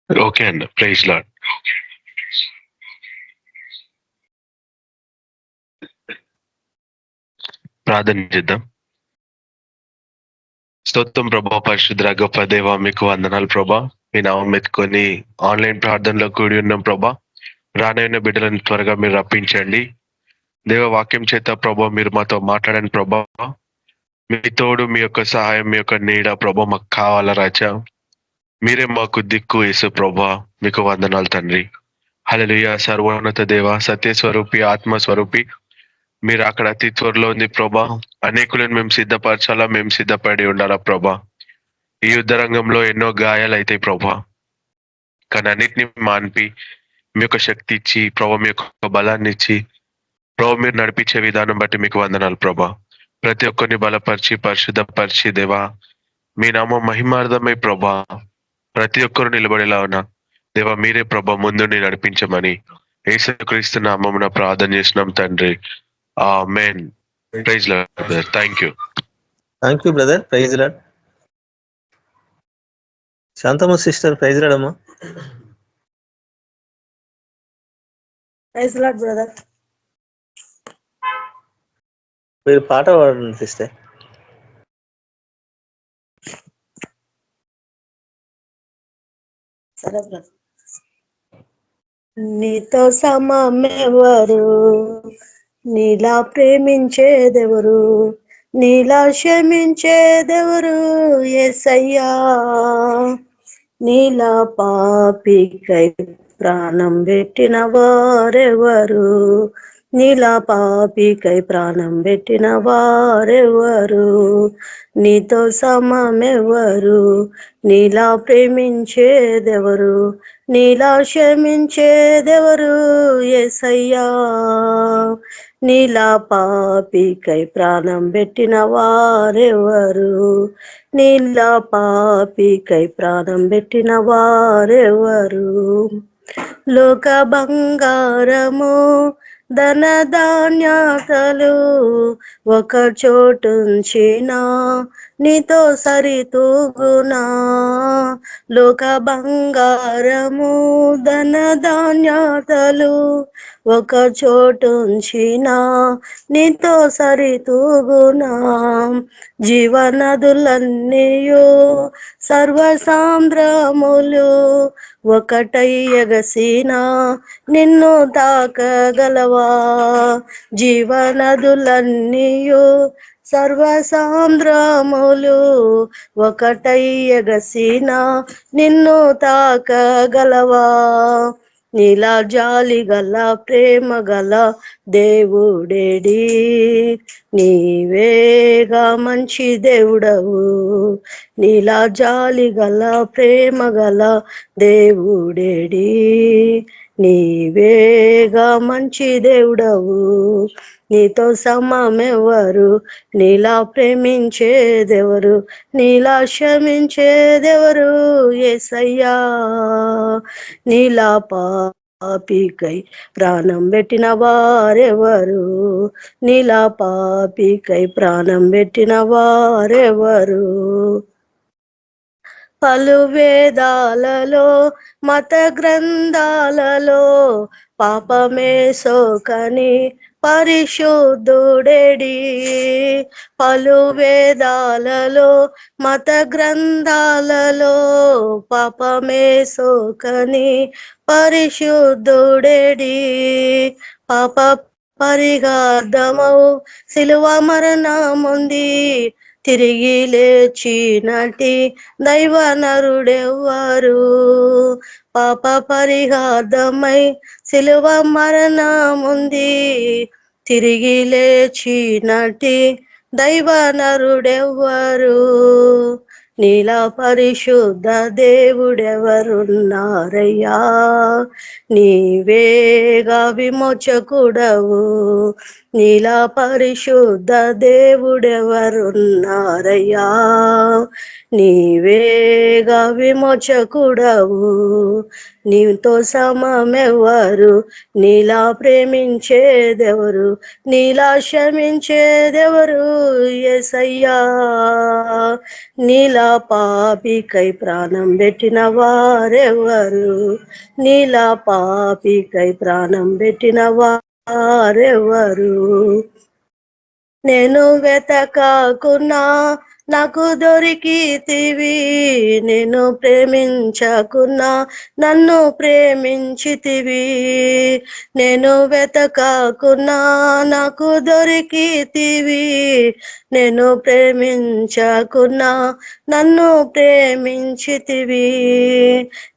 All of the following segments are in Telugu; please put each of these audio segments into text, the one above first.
ఓకే అండి. Praise lord. ప్రార్థన చేద్దాం. స్తోత్రం ప్రభా, పరిశుద్ర గొప్ప దేవ, మీకు వందనాలు ప్రభా. మీ నామం ఎత్తుకొని ఆన్లైన్ ప్రార్థనలో కూడి ఉన్నాం ప్రభా. రానైన బిడ్డలను త్వరగా మీరు రప్పించండి. దేవ వాక్యం చేత ప్రభా మీరు మాతో మాట్లాడండి ప్రభా. మీ తోడు, మీ యొక్క సహాయం, మీ యొక్క నీడ ప్రభా మాకు కావాలా రాజా. మీరే మాకు దిక్కు యేసు ప్రభా. మీకు వందనాలు తండ్రి. హల్లెలూయా. సర్వోన్నత దేవ, సత్యస్వరూపి, ఆత్మస్వరూపి, మీరు అక్కడ అతి త్వరలో ఉంది ప్రభా. అనేకులను మేము సిద్ధపరచాలా, మేము సిద్ధపడి ఉండాలా ప్రభా. ఈ యుద్ధ రంగంలో ఎన్నో గాయాలు అవుతాయి ప్రభా, కానీ అన్నిటిని మాన్పి మీ యొక్క శక్తి ఇచ్చి ప్రభా, మీ యొక్క బలాన్ని ఇచ్చి ప్రభా మీరు నడిపించే విధానం బట్టి మీకు వందనాలు ప్రభా. ప్రతి ఒక్కరిని బలపరిచి పరిశుద్ధపరిచి దేవా, మీ నామం మహిమార్థమై ప్రభా ప్రతి ఒక్కరు నిలబడేలా ఉన్నా దేవా మీరే ప్రభా ముందుని నడిపించమని యేసుక్రీస్తు నామమున ప్రార్థన చేసినాం తండ్రి. Amen. Praise Lord. Thank you. Thank you brother. Praise Lord. Shantamma sister, praise Lord అమ్మా. Praise Lord brother. మీరు పాట పాడండి సిస్టర్. సరే బ్రదర్. నీతో సమమెవరు, నీలా ప్రేమించేదెవరు, నీలా క్షమించేదెవరు యేసయ్యా. నీలా పాపికై ప్రాణం పెట్టిన వారెవరు, నీలా పాపికై ప్రాణం పెట్టిన వారెవరు, నీతో సమమెవరు, నీలా ప్రేమించేదెవరు, నీలా క్షమించేదెవరు యేసయ్యా. నీలా పాపికై ప్రాణం పెట్టిన వారెవరు, నీలా పాపికై ప్రాణం పెట్టిన వారెవరు. లోక బంగారము ధన ధాన్యాతలు ఒక చోటుంచినా నీతో సరితూగునా. లోక బంగారము ధన ధాన్యాతలు ఒక చోటుంచినా నీతో సరితూగునా. జీవనదులన్నీయు సర్వసాంద్రములు ఒకటై ఎగసినా నిన్ను తాకగలవా. జీవనదులన్నీయు సర్వసాంద్రములు ఒకటై ఎగసినా నిన్ను తాకగలవా. నీలా జాలి గల ప్రేమ గల దేవుడేడి, నీవేగా మంచి దేవుడవు. నీలా జాలి గల ప్రేమ గల దేవుడేడి, నీవేగా మంచి దేవుడవు. నీతో సమమెవరు, నీలా ప్రేమించేదెవరు, నీలా క్షమించేదెవరు యేసయ్యా. నీలా పాపికై ప్రాణం పెట్టిన వారెవరు, నీలా పాపికై ప్రాణం పెట్టిన వారెవరు. పలు వేదాలలో మత గ్రంథాలలో పాపమే సోకని పరిశుద్ధుడేడి. పలు వేదాలలో మత గ్రంథాలలో పాపమే సోకని పరిశుద్ధుడేడి. పాప పరిగార్థమౌ సిలువ మరణముంది తిరిగి లేచినటి దైవ నరుడెవ్వరు. పాప పరిహార్థమై సిలువ మరణముంది తిరిగి లేచినటి దైవ నరుడెవ్వరు. నీలా పరిశుద్ధ దేవుడెవరున్నారయ్యా. నీవేగా విమోచకుడవు, నీలా పరిశుద్ధ దేవుడెవరున్నారయ్యా, నీవేగా విమోచకుడవు, నీతో సమమెవరు, నీలా ప్రేమించేదెవరు, నీలా క్షమించేదెవరు యేసయ్యా. నీలా పాపికై ప్రాణం పెట్టిన వారెవరు, నీలా పాపికై ప్రాణం పెట్టిన వారెవరు. నేను వెతకకున్నా నాకు దొరికితివి, నేను ప్రేమించకున్నా నన్ను ప్రేమించితివి. నేను వెతకకున్నా నాకు దొరికితివి, నేను ప్రేమించకున్నా నన్ను ప్రేమించితివి.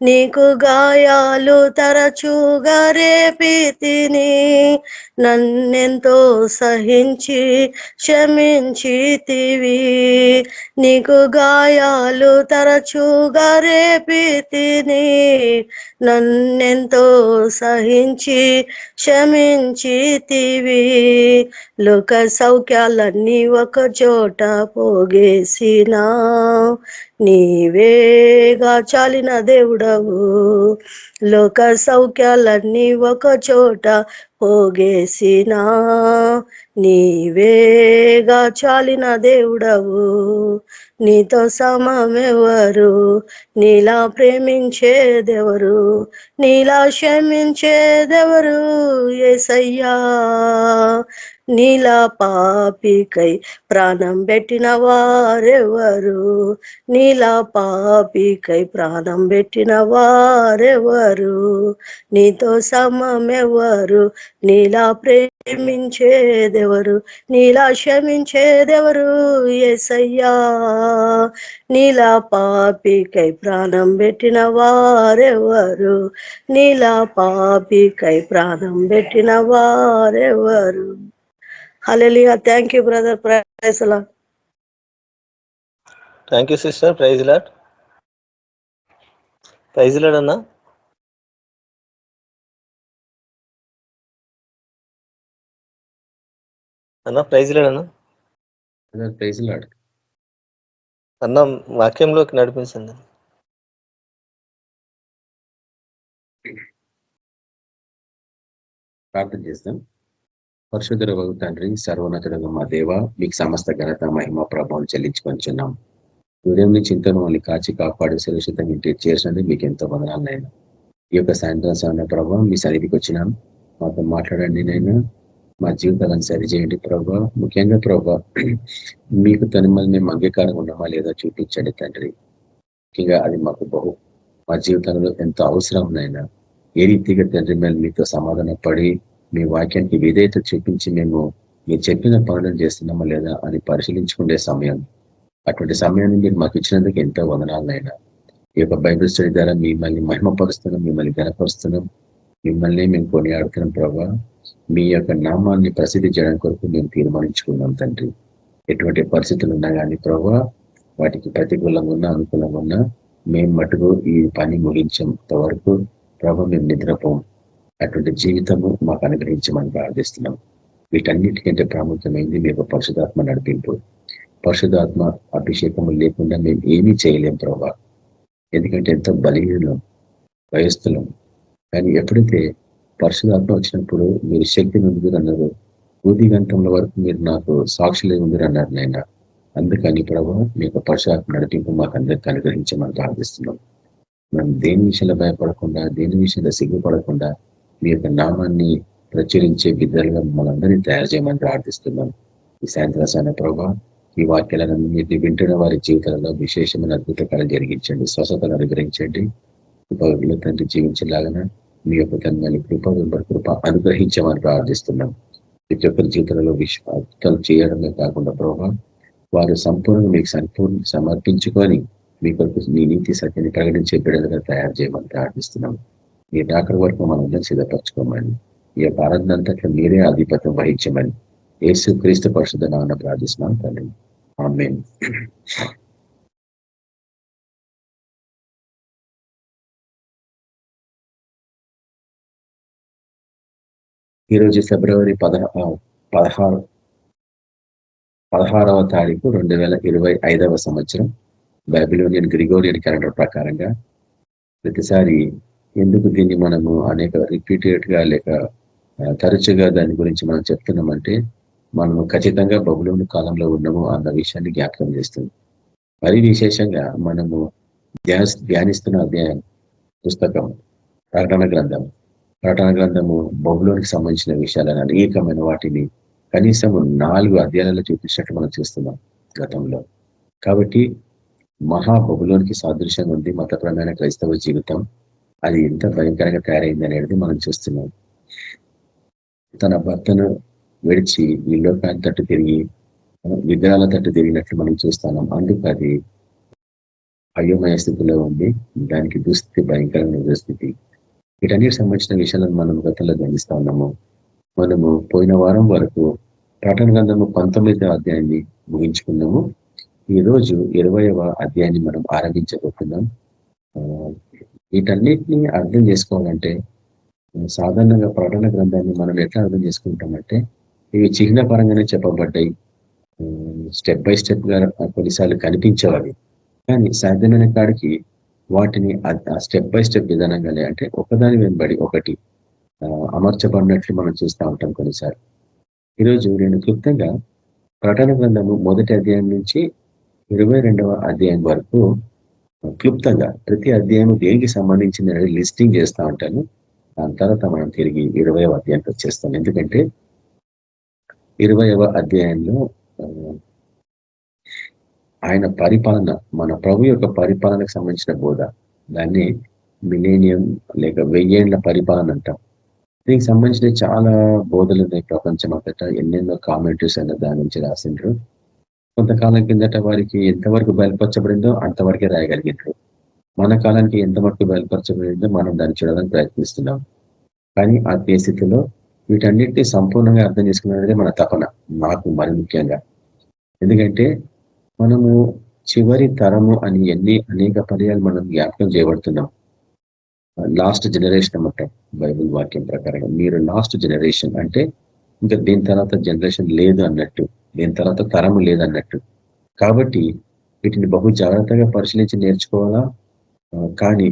నీకు గాయాలు తరచుగా రేపితిని, నన్నెంతో సహించి క్షమించితివి. నీకు గాయాలు తరచుగా రేపితిని, నన్నెంతో సహించి క్షమించితివి. లోక సౌఖ్యాలన్నీ ఒక చోట పోగేసినా, నీవేగా చాలిన దేవుడవు. లోక సౌఖ్యాలన్నీ ఒక చోట పోగేసినా, నీవేగా చాలిన దేవుడవు. నీతో సమమెవరు, నీలా ప్రేమించేదెవరు, నీలా క్షమించేదెవరు యేసయ్యా. నీలా పాపికై ప్రాణం పెట్టిన వారెవరు, నీలా పాపికై ప్రాణం పెట్టిన వారెవరు, నీతో సమమెవరు, నీలా ప్రేమించేదెవరు, నీలా క్షమించేదెవరు యేసయ్యా. నీలా పాపికై ప్రాణం పెట్టిన వారెవరు, నీలా పాపికై ప్రాణం పెట్టిన వారెవరు. Hallelujah. Thank you brother. Praise the Lord. Thank you sister. Praise Lord. Praise Lord అన్నా. అన్నా ప్రైజ్ లాడ్ అన్నా. Praise Lord. అన్న వాక్యంలోకి నడిపించండి. ప్రార్థన చేస్తాం. పరిశుద్ధుల వగు తండ్రి, సర్వోన్నతుడగు మా దేవ, మీకు సమస్త ఘనత మహిమ ప్రభావం చెల్లించుకొనిచున్నాం. ఉదయం నుంచి ఇంత మమ్మల్ని కాచి కాపాడి సురక్షితంగా ఇంటికి చేసినందుకు మీకు ఎంతో వందనాలనైనా. ఈ యొక్క సాయంత్రం సమయ ప్రభావం మీ సన్నిధికి వచ్చినాం. మాతో మాట్లాడండి నైనా, మా జీవితాలను సరిచేయండి ప్రభా. ముఖ్యంగా ప్రభా, మీకు తనిమల్ని మేము అంగీకారంగా ఉన్నామా లేదా చూపించండి తండ్రి. ముఖ్యంగా అది మాకు మా జీవితంలో ఎంతో అవసరం నైనా. ఏ రీతిగా తండ్రి మేము మీతో సమాధాన పడి మీ వాక్యానికి విధేయత చూపించి మేము మీరు చెప్పిన పనులను చేస్తున్నామా లేదా అని పరిశీలించుకునే సమయం. అటువంటి సమయాన్ని మీరు మాకు ఇచ్చినందుకు ఎంతో వందనాలనైనా. ఈ యొక్క బైబిల్ స్టడీ ద్వారా మిమ్మల్ని మహిమపరుస్తున్నాం, మిమ్మల్ని గణపరుస్తున్నాం, మిమ్మల్ని మేము కొనియాడుతున్నాం ప్రభా. మీ యొక్క నామాన్ని ప్రసిద్ధి చేయడం కొరకు మేము తీర్మానించుకున్నాం తండ్రి. ఎటువంటి పరిస్థితులు ఉన్నా కానీ ప్రభా, వాటికి ప్రతికూలంగా ఉన్నా అనుకూలంగా ఉన్నా మేము మటుకు ఈ పని ముగించేంత వరకు ప్రభా మేము నిద్రపోం. అటువంటి జీవితము మాకు అనుగ్రహించమని ప్రార్థిస్తున్నాం. వీటన్నిటికంటే ప్రాముఖ్యమైనది మీ యొక్క పరిశుధాత్మ నడిపింపు. పరిశుధాత్మ అభిషేకము లేకుండా మేము ఏమీ చేయలేం ప్రభా. ఎందుకంటే ఎంతో బలహీనం, వయస్థులం. కానీ ఎప్పుడైతే పరిశుధాత్మ వచ్చినప్పుడు మీరు శక్తిని ఉందిరు అన్నారు, ఊది గంటల వరకు మీరు నాకు సాక్షులే ఉందిరు అన్నారు నైనా. అందుకని ప్రభా మీ యొక్క పరిశుధాత్మ నడిపింపు మాకు అందరికీ అనుగ్రహించమని ప్రార్థిస్తున్నాం. మనం దేని విషయంలో భయపడకుండా, దేని విషయంలో సిగ్గుపడకుండా మీ యొక్క నామాన్ని ప్రచురించే బిడ్డలుగా మనందరినీ తయారు చేయమని ప్రార్థిస్తున్నాం. ఈ సాయంత్రం సమయ ప్రభా, ఈ వాక్యాలను మీరు వింటున్న వారి జీవితాలలో విశేషమైన అద్భుతకాలు జరిగించండి, స్వస్థతను అనుగ్రహించండి. కృపలో తండ్రి జీవించేలాగా మీ యొక్క తన కృప అనుగ్రహించమని ప్రార్థిస్తున్నాం. ప్రతి ఒక్కరి జీవితంలో అద్భుతాలు చేయడమే కాకుండా ప్రభా, వారు సంపూర్ణంగా మీకు సమర్పించుకొని మీ కొరకు మీ నీతి సత్యాన్ని ప్రకటించే బిడ్డలుగా తయారు చేయమని ప్రార్థిస్తున్నాం. మీ డాక్టర్ వరకు మనందరం సిద్ధపరచుకోమని, ఈ యొక్క ఆరాధన అంతట్లో మీరే ఆధిపత్యం వహించమని యేసు క్రీస్తు పరిశుద్ధ నామమున ప్రార్థిస్తున్నాం తండ్రి. ఆమేన్. ఈరోజు ఫిబ్రవరి 16వ తారీఖు 2025వ సంవత్సరం బాబిలోనియన్ గ్రిగోరియన్ క్యాలెండర్ ప్రకారంగా. ప్రతిసారి ఎందుకు దీన్ని మనము అనేక రిపీటెడ్ గా లేక తరచుగా దాని గురించి మనం చెప్తున్నామంటే మనము ఖచ్చితంగా బబులోను కాలంలో ఉన్నాము అన్న విషయాన్ని జ్ఞాపకం చేస్తుంది. మరి విశేషంగా మనము ధ్యానిస్తున్న అధ్యాయం పుస్తకం ప్రకటన గ్రంథము బబులోనికి సంబంధించిన విషయాలను అనేకమైన వాటిని కనీసం 4 అధ్యాయాలలో చూపించినట్టు మనం చూస్తున్నాం గతంలో. కాబట్టి మహా బబులోనికి సాదృశ్యంగా ఉంది మతపరమైన క్రైస్తవ జీవితం. అది ఎంత భయంకరంగా తయారైంది అనేది మనం చూస్తున్నాం. తన భర్తను విడిచి ఈ లోకాన్ని తట్టు తిరిగి విగ్రహాల తట్టు తిరిగినట్లు మనం చూస్తున్నాం. అందుకు అది అయోమయ స్థితిలో ఉంది. దానికి దుస్థితి భయంకరమైన దుస్థితి. వీటన్నిటికి సంబంధించిన విషయాలను మనం గతంలో గమనిస్తా ఉన్నాము. మనము పోయిన వారం వరకు ప్రకటన గ్రంథము 19వ అధ్యాయాన్ని ముగించుకున్నాము. ఈ రోజు 20వ అధ్యాయాన్ని మనం ఆరంభించబోతున్నాం. వీటన్నిటిని అర్థం చేసుకోవాలంటే సాధారణంగా ప్రకటన గ్రంథాన్ని మనం ఎట్లా అర్థం చేసుకుంటామంటే ఇవి చిహ్న పరంగానే చెప్పబడ్డాయి. స్టెప్ బై స్టెప్ గా కొన్నిసార్లు కనిపించేవాడి, కానీ సాధ్యమైన కాడికి వాటిని స్టెప్ బై స్టెప్ విధానంగానే అంటే ఒకదాని వెంబడి ఒకటి అమర్చబడినట్లు మనం చూస్తూ ఉంటాం కొన్నిసార్లు. ఈరోజు నేను క్లుప్తంగా ప్రకటన గ్రంథము 1వ అధ్యాయం నుంచి 22వ అధ్యాయం వరకు క్లుప్తంగా ప్రతి అధ్యాయం దేనికి సంబంధించిన లిస్టింగ్ చేస్తూ ఉంటాను. దాని తర్వాత మనం తిరిగి 20వ అధ్యాయానికి వచ్చేస్తాం. ఎందుకంటే 20వ అధ్యాయంలో ఆయన పరిపాలన, మన ప్రభు యొక్క పరిపాలనకు సంబంధించిన బోధ, దాన్ని మిలేనియం లేక 1000 ఏళ్ల పరిపాలన అంటాం. దీనికి సంబంధించిన చాలా బోధలు ఉన్నాయి ప్రపంచం అంతటా. ఎన్నెన్నో కామెంటరీస్ అయినా దాని నుంచి రాసిండ్రు. కొంతకాలం కిందట వారికి ఎంతవరకు బయలుపరచబడిందో అంతవరకే రాయగలిగినారు. మన కాలానికి ఎంతవరకు బయలుపరచబడిందో మనం దాన్ని చూడడానికి ప్రయత్నిస్తున్నాం. కానీ ఆ పరిస్థితిలో వీటన్నిటిని సంపూర్ణంగా అర్థం చేసుకున్నదే మన తపన, నాకు మరి ముఖ్యంగా. ఎందుకంటే మనము చివరి తరము అని అనేక పర్యాలు మనం జ్ఞాపకం చేయబడుతున్నాం. లాస్ట్ జనరేషన్ అన్నమాట బైబుల్ వాక్యం ప్రకారంగా. మీరు లాస్ట్ జనరేషన్ అంటే ఇంకా దీని తర్వాత జనరేషన్ లేదు అన్నట్టు, దీని తర్వాత తరము లేదన్నట్టు. కాబట్టి వీటిని బహు జాగ్రత్తగా పరిశీలించి నేర్చుకోవాలా. కానీ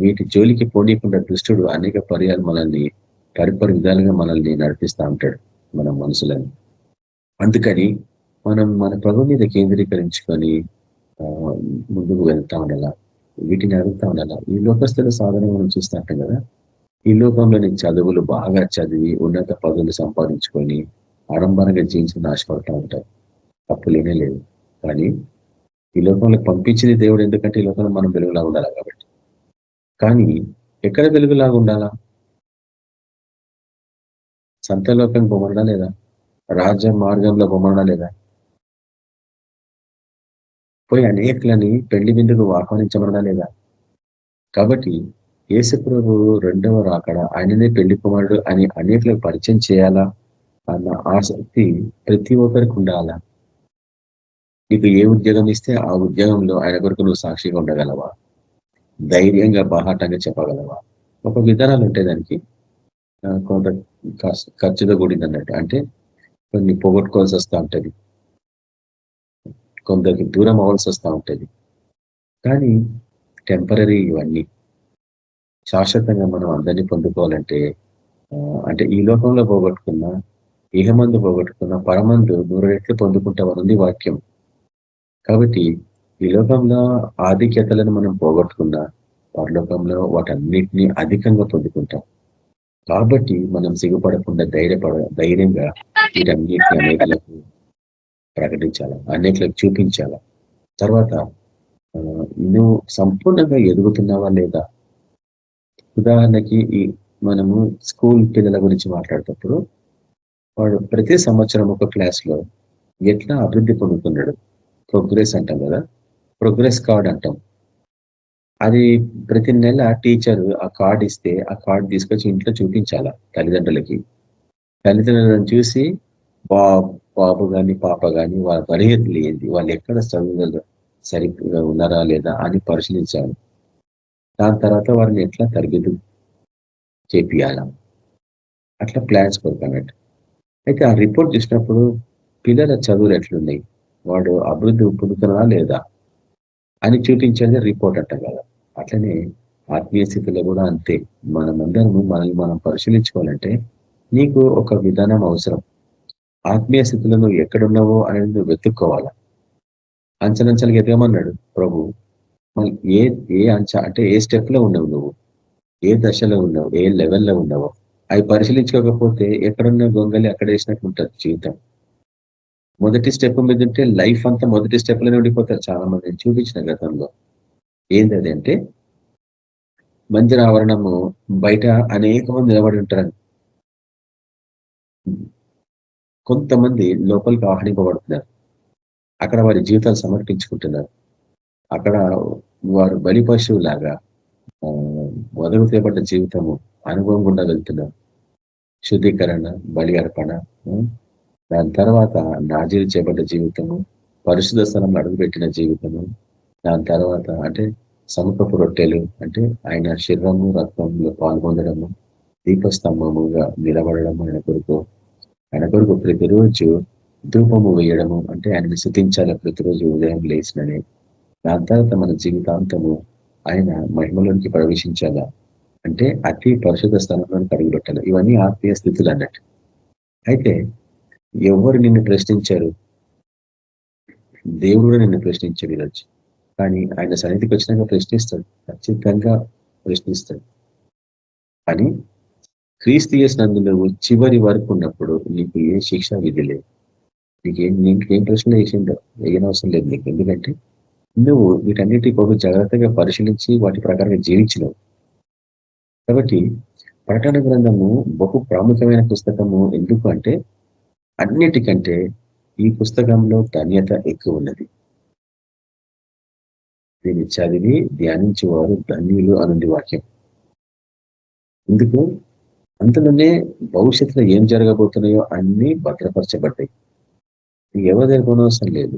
వీటి జోలికి పోనీయకుండా దుష్టుడు అనేక పర్యాలు మనల్ని పరిపరి విధాలుగా మనల్ని నడిపిస్తూ ఉంటాడు మన మనసులని. అందుకని మనం మన ప్రభు మీద కేంద్రీకరించుకొని ముందుకు వెళ్తా ఉండాలా, వీటిని అడుగుతా ఉండాలా. ఈ లోకస్తుల సాధన మనం చూస్తూ ఉంటాం కదా. ఈ లోకంలోని చదువులు బాగా చదివి ఉన్నత పదవులు సంపాదించుకొని ఆడంబరంగా జీవించుకుని ఆశపడుతూ ఉంటారు. తప్పులేనే లేదు. కానీ ఈ లోకంలో పంపించింది దేవుడు, ఎందుకంటే ఈ లోకంలో మనం వెలుగులాగా ఉండాలా కాబట్టి. కానీ ఎక్కడ వెలుగులాగా ఉండాలా? సంతలోకం బొమ్మడా లేదా? రాజ్య మార్గంలో బొమ్మడా లేదా? పోయి అనేకులని పెళ్లి విందుకు ఆహ్వానించబడా లేదా? కాబట్టి యేసు ప్రభు 2వ రాకడ, ఆయననే పెళ్లి కుమారుడు అని అనేకులకు పరిచయం చేయాలా అన్న ఆసక్తి ప్రతి ఒక్కరికి ఉండాలా. నీకు ఏ ఉద్యోగం ఇస్తే ఆ ఉద్యోగంలో ఆయన కొరకు నువ్వు సాక్షిగా ఉండగలవా? ధైర్యంగా బాహాటంగా చెప్పగలవా? ఒక విధానాలు ఉంటాయి దానికి. కొంత ఖర్చుతో కూడింది అన్నట్టు. అంటే కొన్ని పోగొట్టుకోవాల్సి వస్తూ ఉంటుంది, కొందరికి దూరం అవ్వాల్సి వస్తూ ఉంటుంది. కానీ టెంపరీ ఇవన్నీ. శాశ్వతంగా మనం అందరినీ పొందుకోవాలంటే అంటే ఈ లోకంలో పోగొట్టుకున్న, ఇహమందు పోగొట్టుకున్న పరమందు 100 రెట్లు పొందుకుంటామనుంది వాక్యం. కాబట్టి ఈ లోకంలో ఆధిక్యతలను మనం పోగొట్టుకున్న పరలోకంలో వాటన్నిటినీ అధికంగా పొందుకుంటాం. కాబట్టి మనం సిగ్గుపడకుండా ధైర్యంగా వీటన్నిటిని అనేకులకు ప్రకటించాలా, అనేకులకు చూపించాలా. తర్వాత నువ్వు సంపూర్ణంగా ఎదుగుతున్నావా లేదా? ఉదాహరణకి మనము స్కూల్ పిల్లల గురించి మాట్లాడేటప్పుడు వాడు ప్రతి సంవత్సరం ఒక క్లాస్లో ఎట్లా అభివృద్ధి పొందుతున్నాడు, ప్రోగ్రెస్ అంటాం కదా, ప్రోగ్రెస్ కార్డ్ అంటాం. అది ప్రతి నెల టీచర్ ఆ కార్డు ఇస్తే ఆ కార్డు తీసుకొచ్చి ఇంట్లో చూపించాలా తల్లిదండ్రులకి. తల్లిదండ్రులను చూసి బాబు కానీ పాప కానీ వాళ్ళ పరిగెత్తులు ఏంటి, వాళ్ళు ఎక్కడ చదువులు సరిగ్గా ఉన్నారా లేదా అని పరిశీలించాలి. దాని తర్వాత వారిని ఎట్లా తరగతి చేపియాలా, అట్లా ప్లాన్స్ కొరకు అన్నట్టు. అయితే ఆ రిపోర్ట్ చూసినప్పుడు పిల్లల చదువులు ఎట్లున్నాయి, వాడు అభివృద్ధి పొందుతున్నా లేదా అని చూపించేది రిపోర్ట్ అంటాం కదా. అట్లనే ఆత్మీయ స్థితిలో కూడా అంతే. మనమందరము మనల్ని మనం పరిశీలించుకోవాలంటే నీకు ఒక విధానం అవసరం. ఆత్మీయ స్థితిలో నువ్వు ఎక్కడున్నావో అనేది నువ్వు వెతుక్కోవాలా. అంచనంచలుగా ఎదగమన్నాడు ప్రభు. మళ్ళీ ఏ ఏ అంటే ఏ స్టెప్ లో ఉన్నావు నువ్వు, ఏ దశలో ఉన్నావు, ఏ లెవెల్లో ఉన్నావో అవి పరిశీలించుకోకపోతే ఎక్కడున్న గొంగలి అక్కడ వేసినట్టు ఉంటుంది జీవితం. మొదటి స్టెప్ మీద ఉంటే లైఫ్ అంతా మొదటి స్టెప్ లోనే ఉండిపోతారు చాలా మంది. నేను చూపించిన గతంలో ఏంది అది అంటే, మందిర ఆవరణము బయట అనేక మంది నిలబడి ఉంటారు. కొంతమంది లోపలికి ఆహ్వానింపబడుతున్నారు. అక్కడ వారి జీవితాలు సమర్పించుకుంటున్నారు. అక్కడ వారు బలి పశువులాగా మొదలు చేయబడ్డ జీవితము అనుభవం గుండా వెళ్తున్నారు. శుద్ధీకరణ, బలి అర్పణ, దాని తర్వాత నాజీలు చేపట్ట జీవితము, పరిశుద్ధ స్థలం అడుగుపెట్టిన జీవితము, దాని తర్వాత అంటే సముఖపు రొట్టెలు అంటే ఆయన శరీరము రక్తంలో పాల్గొనడము, దీపస్తంభముగా నిలబడము, ఆయన కొరకు ప్రతిరోజు ధూపము వేయడము అంటే ఆయనని స్థుతించాలి ప్రతిరోజు ఉదయం లేచిననే. దాని తర్వాత మన జీవితాంతము ఆయన మహిమలోనికి ప్రవేశించాలా అంటే అతి పరిశుద్ధ స్థానంలో కడుగుపెట్టాలి. ఇవన్నీ ఆత్మీయ స్థితులు అన్నట్టు. అయితే ఎవరు నిన్ను ప్రశ్నించారు? దేవుడు కూడా నిన్ను ప్రశ్నించాడు ఈరోజు. కానీ ఆయన సన్నిధికి వచ్చినాక ప్రశ్నిస్తాడు, ఖచ్చితంగా ప్రశ్నిస్తాడు. కానీ క్రీస్తు యేసునందు నువ్వు చివరి వరకు ఉన్నప్పుడు నీకు ఏ శిక్ష విధి లేదు. నీకేం ప్రశ్న వేసిండో వేయనవసరం లేదు నీకు. ఎందుకంటే నువ్వు వీటన్నిటి ఒక జాగ్రత్తగా పరిశీలించి వాటి ప్రకారంగా జీవించినవు. కాబట్టి ప్రకటన గ్రంథము బహు ప్రాముఖ్యమైన పుస్తకము. ఎందుకు అంటే అన్నిటికంటే ఈ పుస్తకంలో ధన్యత ఎక్కువ ఉన్నది. దీన్ని చదివి ధ్యానించేవారు ధన్యులు అనుంది వాక్యం. ఎందుకు? అందులోనే భవిష్యత్తులో ఏం జరగబోతున్నాయో అన్నీ భద్రపరచబడ్డాయి. ఎవరి దగ్గర కొనవసరం లేదు,